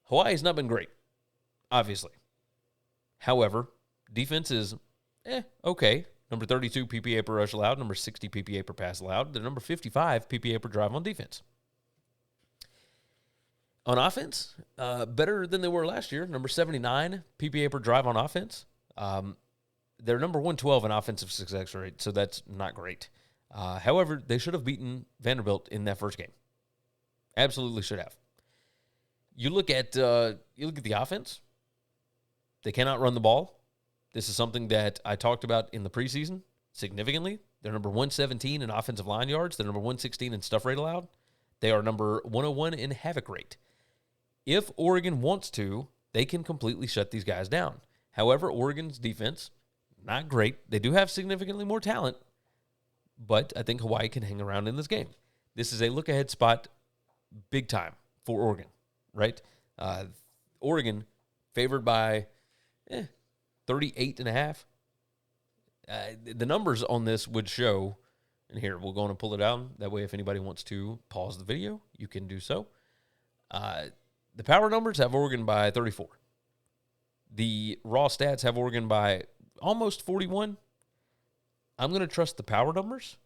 Hawaii's not been great, obviously. However, defense is okay. Number 32 PPA per rush allowed, number 60 PPA per pass allowed. They're number 55 PPA per drive on defense. On offense, better than they were last year. Number 79 PPA per drive on offense. They're number 112 in offensive success rate, so that's not great. However, they should have beaten Vanderbilt in that first game. Absolutely should have. You look at the offense. They cannot run the ball. This is something that I talked about in the preseason significantly. They're number 117 in offensive line yards. They're number 116 in stuff rate allowed. They are number 101 in havoc rate. If Oregon wants to, they can completely shut these guys down. However, Oregon's defense, not great. They do have significantly more talent, but I think Hawaii can hang around in this game. This is a look-ahead spot big time for Oregon, right? Oregon favored by 38.5. The numbers on this would show, and here, we'll go on and pull it down. That way, if anybody wants to pause the video, you can do so. The power numbers have Oregon by 34. The raw stats have Oregon by almost 41. I'm going to trust the power numbers.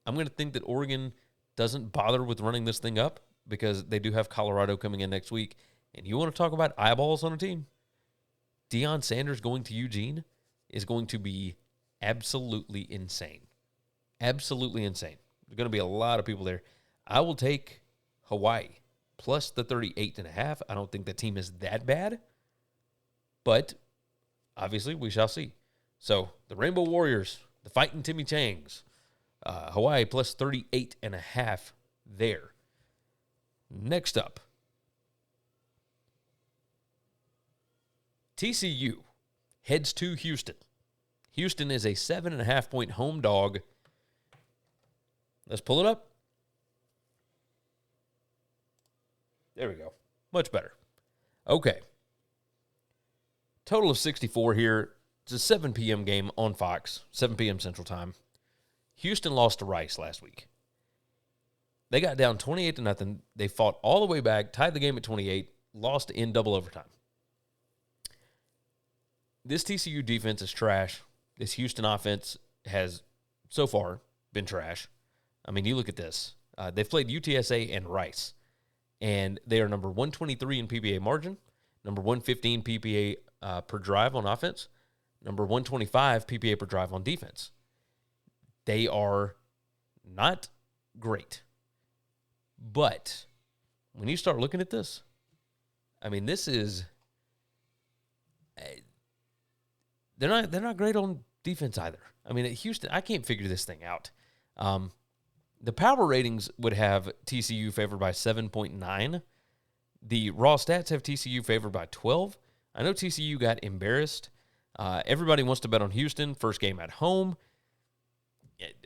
I'm going to think that Oregon doesn't bother with running this thing up because they do have Colorado coming in next week. And you want to talk about eyeballs on a team? Deion Sanders going to Eugene is going to be absolutely insane. Absolutely insane. There's going to be a lot of people there. I will take Hawaii plus the 38.5. I don't think the team is that bad, but obviously we shall see. So the Rainbow Warriors, the Fighting Timmy Changs, Hawaii plus 38.5 there. Next up, TCU heads to Houston. Houston is a 7.5-point home dog. Let's pull it up. There we go. Much better. Okay. Total of 64 here. It's a 7 p.m. game on Fox, 7 p.m. Central Time. Houston lost to Rice last week. They got down 28-0. They fought all the way back, tied the game at 28, lost in double overtime. This TCU defense is trash. This Houston offense has, so far, been trash. I mean, you look at this. They've played UTSA and Rice, and they are number 123 in PPA margin, number 115 PPA per drive on offense, number 125 PPA per drive on defense. They are not great. But when you start looking at this, I mean, this is they're not great on defense either. I mean, at Houston, I can't figure this thing out. The power ratings would have TCU favored by 7.9. The raw stats have TCU favored by 12. I know TCU got embarrassed. Everybody wants to bet on Houston. First game at home.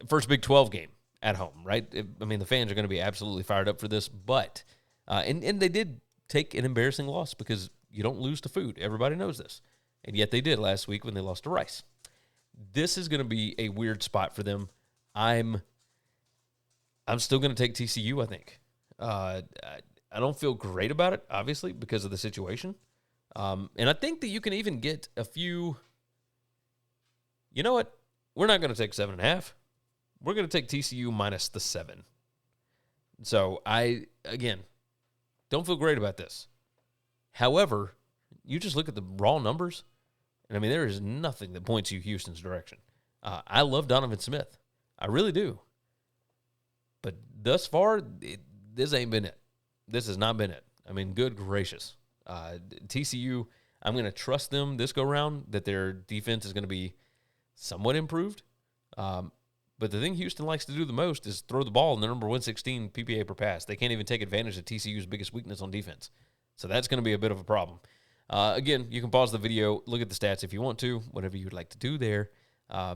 First Big 12 game at home, right? I mean, the fans are going to be absolutely fired up for this. But, and they did take an embarrassing loss because you don't lose to food. Everybody knows this. And yet they did last week when they lost to Rice. This is going to be a weird spot for them. I'm still going to take TCU, I think. I don't feel great about it, obviously, because of the situation. And I think that you can even get a few. You know what? We're not going to take 7.5. We're going to take TCU minus the 7. So again, don't feel great about this. However, you just look at the raw numbers, and I mean, there is nothing that points you Houston's direction. I love Donovan Smith. I really do. But thus far, this ain't been it. This has not been it. I mean, good gracious. TCU, I'm going to trust them this go-round that their defense is going to be somewhat improved. But the thing Houston likes to do the most is throw the ball in the number 116 PPA per pass. They can't even take advantage of TCU's biggest weakness on defense. So that's going to be a bit of a problem. Again, you can pause the video, look at the stats if you want to, whatever you would like to do there. But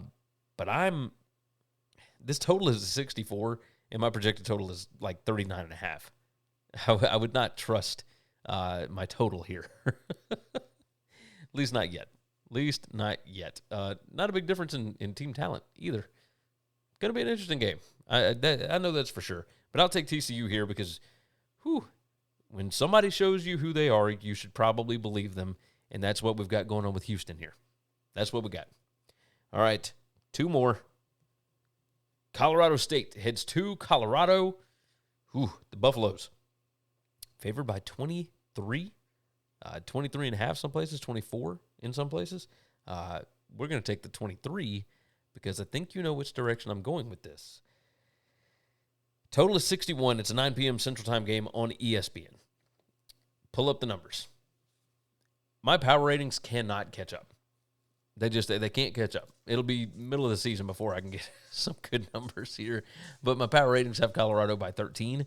this total is 64, and my projected total is like 39.5. I would not trust my total here. At least not yet. Not a big difference in team talent either. Going to be an interesting game. I know that's for sure. But I'll take TCU here because, when somebody shows you who they are, you should probably believe them. And that's what we've got going on with Houston here. That's what we got. All right, 2 more. Colorado State heads to Colorado. The Buffaloes. Favored by 23. 23.5 some places, 24 in some places. We're going to take the 23 because I think you know which direction I'm going with this. Total is 61. It's a 9 p.m. Central Time game on ESPN. Pull up the numbers. My power ratings cannot catch up. They can't catch up. It'll be middle of the season before I can get some good numbers here. But my power ratings have Colorado by 13.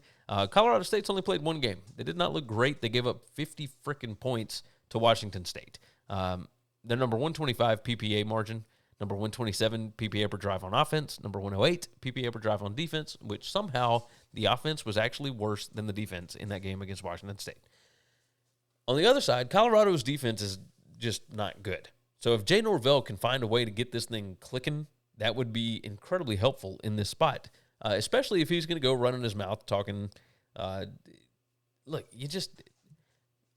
Colorado State's only played 1 game. They did not look great. They gave up 50 freaking points to Washington State. They're number 125 PPA margin, number 127 PPA per drive on offense, number 108 PPA per drive on defense, which somehow the offense was actually worse than the defense in that game against Washington State. On the other side, Colorado's defense is just not good. So if Jay Norvell can find a way to get this thing clicking, that would be incredibly helpful in this spot, especially if he's going to go running his mouth talking. Look,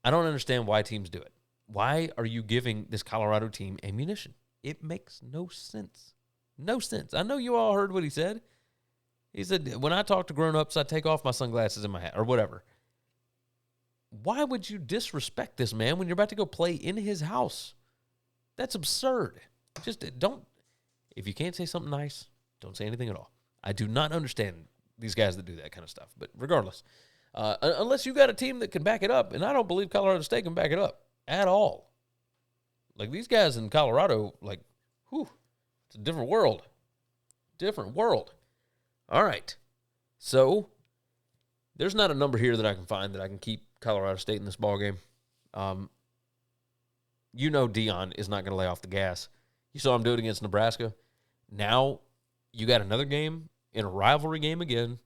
I don't understand why teams do it. Why are you giving this Colorado team ammunition? It makes no sense. No sense. I know you all heard what he said. He said, when I talk to grown-ups, I take off my sunglasses and my hat or whatever. Why would you disrespect this man when you're about to go play in his house? That's absurd. Just don't. If you can't say something nice, don't say anything at all. I do not understand these guys that do that kind of stuff. But regardless, unless you got a team that can back it up, and I don't believe Colorado State can back it up at all. Like these guys in Colorado, it's a different world. Different world. All right. So there's not a number here that I can find that I can keep Colorado State in this ballgame. Deion is not going to lay off the gas. You saw him do it against Nebraska. Now you got another game in a rivalry game again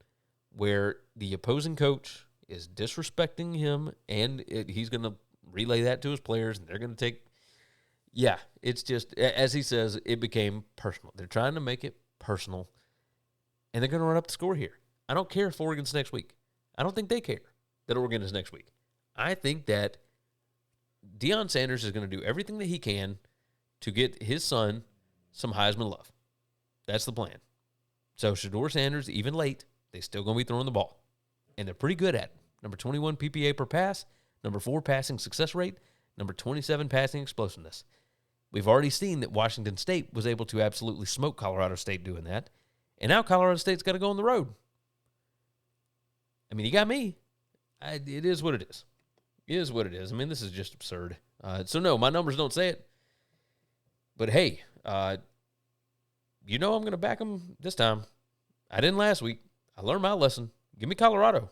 where the opposing coach is disrespecting him, and he's going to relay that to his players, and they're going to take – yeah, it's just, as he says, it became personal. They're trying to make it personal, and they're going to run up the score here. I don't care if Oregon's next week. I don't think they care that Oregon is next week. I think that Deion Sanders is going to do everything that he can to get his son some Heisman love. That's the plan. So Shedeur Sanders, even late, they still going to be throwing the ball. And they're pretty good at it. Number 21 PPA per pass, number 4 passing success rate, number 27 passing explosiveness. We've already seen that Washington State was able to absolutely smoke Colorado State doing that. And now Colorado State's got to go on the road. I mean, you got me. It is what it is. It is what it is. I mean, this is just absurd. So, no, my numbers don't say it. But, hey, I'm going to back them this time. I didn't last week. I learned my lesson. Give me Colorado.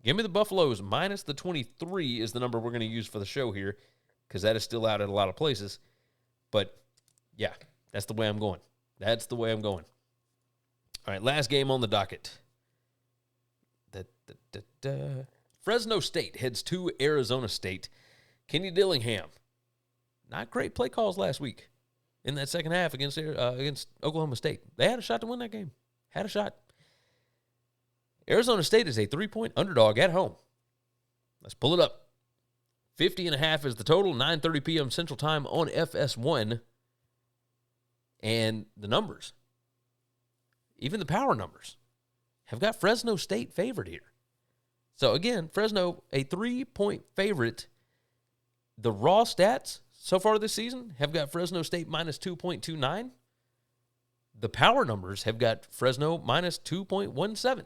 Give me the Buffaloes. Minus the 23 is the number we're going to use for the show here because that is still out at a lot of places. But, yeah, that's the way I'm going. That's the way I'm going. All right, last game on the docket. Fresno State heads to Arizona State. Kenny Dillingham. Not great play calls last week in that second half against Oklahoma State. They had a shot to win that game. Had a shot. Arizona State is a 3-point underdog at home. Let's pull it up. 50.5 is the total, 9:30 p.m. Central Time on FS1. And the numbers, even the power numbers, have got Fresno State favored here. So, again, Fresno, a 3-point favorite. The raw stats so far this season have got Fresno State minus 2.29. The power numbers have got Fresno minus 2.17.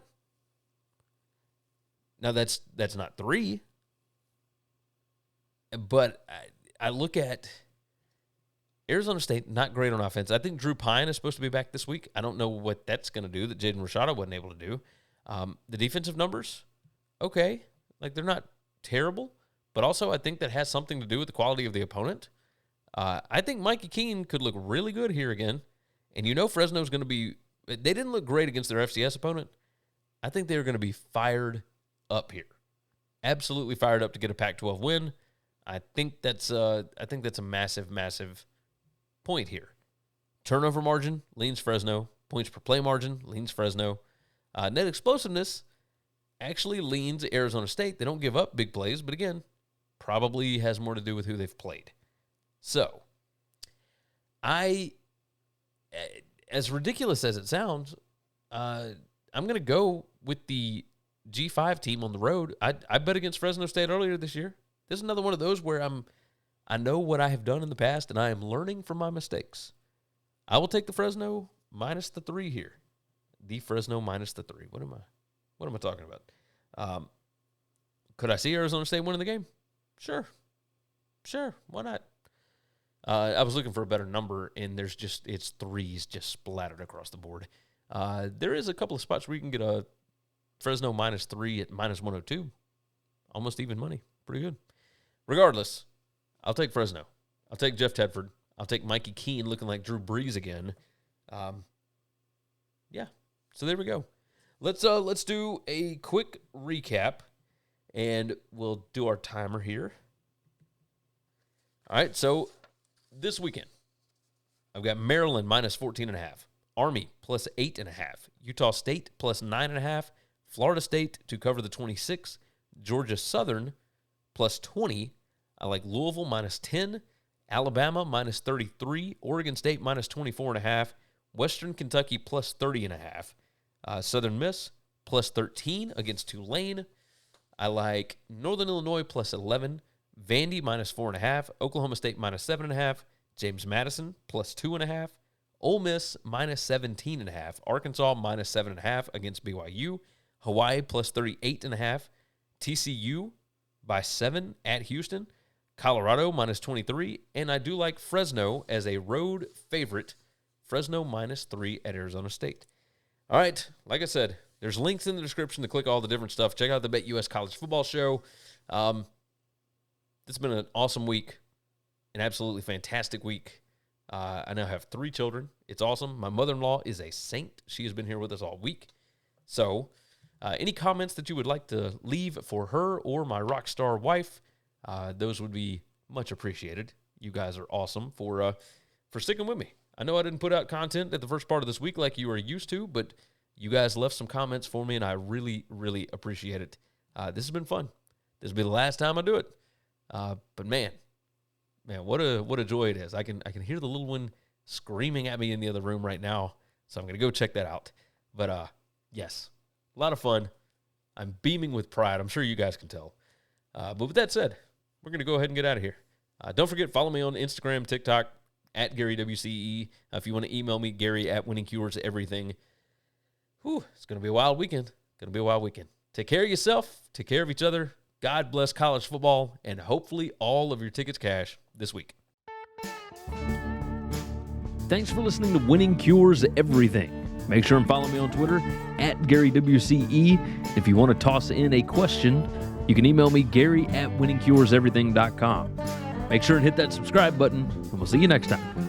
Now, that's not 3. But I look at Arizona State, not great on offense. I think Drew Pine is supposed to be back this week. I don't know what that's going to do that Jaden Rashada wasn't able to do. The defensive numbers, okay. Like, they're not terrible. But also, I think that has something to do with the quality of the opponent. I think Mikey Keene could look really good here again. And Fresno's going to be – they didn't look great against their FCS opponent. I think they're going to be fired up here. Absolutely fired up to get a Pac-12 win. I think that's a massive, massive point here. Turnover margin leans Fresno. Points per play margin leans Fresno. Net explosiveness actually leans Arizona State. They don't give up big plays, but again, probably has more to do with who they've played. So, as ridiculous as it sounds, I'm going to go with the G5 team on the road. I bet against Fresno State earlier this year. This is another one of those where I know what I have done in the past, and I am learning from my mistakes. I will take the Fresno minus the 3 here. The Fresno minus the 3. What am I talking about? Could I see Arizona State winning the game? Sure. Why not? I was looking for a better number, and it's 3s just splattered across the board. There is a couple of spots where you can get a Fresno minus 3 at minus 102. Almost even money. Pretty good. Regardless, I'll take Fresno. I'll take Jeff Tedford. I'll take Mikey Keene looking like Drew Brees again. Yeah. So there we go. Let's do a quick recap, and we'll do our timer here. All right. So this weekend, I've got Maryland minus 14.5, Army plus 8.5, Utah State plus 9.5, Florida State to cover the 26, Georgia Southern plus 20. I like Louisville minus 10, Alabama minus 33, Oregon State minus 24.5, Western Kentucky plus 30.5, Southern Miss plus 13 against Tulane. I like Northern Illinois plus 11, Vandy minus 4.5, Oklahoma State minus 7.5, James Madison plus 2.5, Ole Miss minus 17.5, Arkansas minus 7.5 against BYU, Hawaii plus 38.5, TCU by 7 at Houston, Colorado minus 23, and I do like Fresno as a road favorite, Fresno minus 3 at Arizona State. All right, like I said, there's links in the description to click all the different stuff. Check out the BetUS College Football Show. It's been an awesome week, an absolutely fantastic week. I now have 3 children. It's awesome. My mother-in-law is a saint. She has been here with us all week. So any comments that you would like to leave for her or my rock star wife, those would be much appreciated. You guys are awesome for sticking with me. I know I didn't put out content at the first part of this week like you are used to, but you guys left some comments for me, and I really, really appreciate it. This has been fun. This will be the last time I do it. But man, what a joy it is. I can hear the little one screaming at me in the other room right now, so I'm going to go check that out. But yes, a lot of fun. I'm beaming with pride. I'm sure you guys can tell. But with that said, we're going to go ahead and get out of here. Don't forget, follow me on Instagram, TikTok, at GaryWCE. If you want to email me, Gary@winningcureseverything. Whew, it's going to be a wild weekend. Take care of yourself. Take care of each other. God bless college football, and hopefully all of your tickets cash this week. Thanks for listening to Winning Cures Everything. Make sure and follow me on Twitter, at GaryWCE. If you want to toss in a question, you can email me, Gary@winningcureseverything.com. Make sure and hit that subscribe button, and we'll see you next time.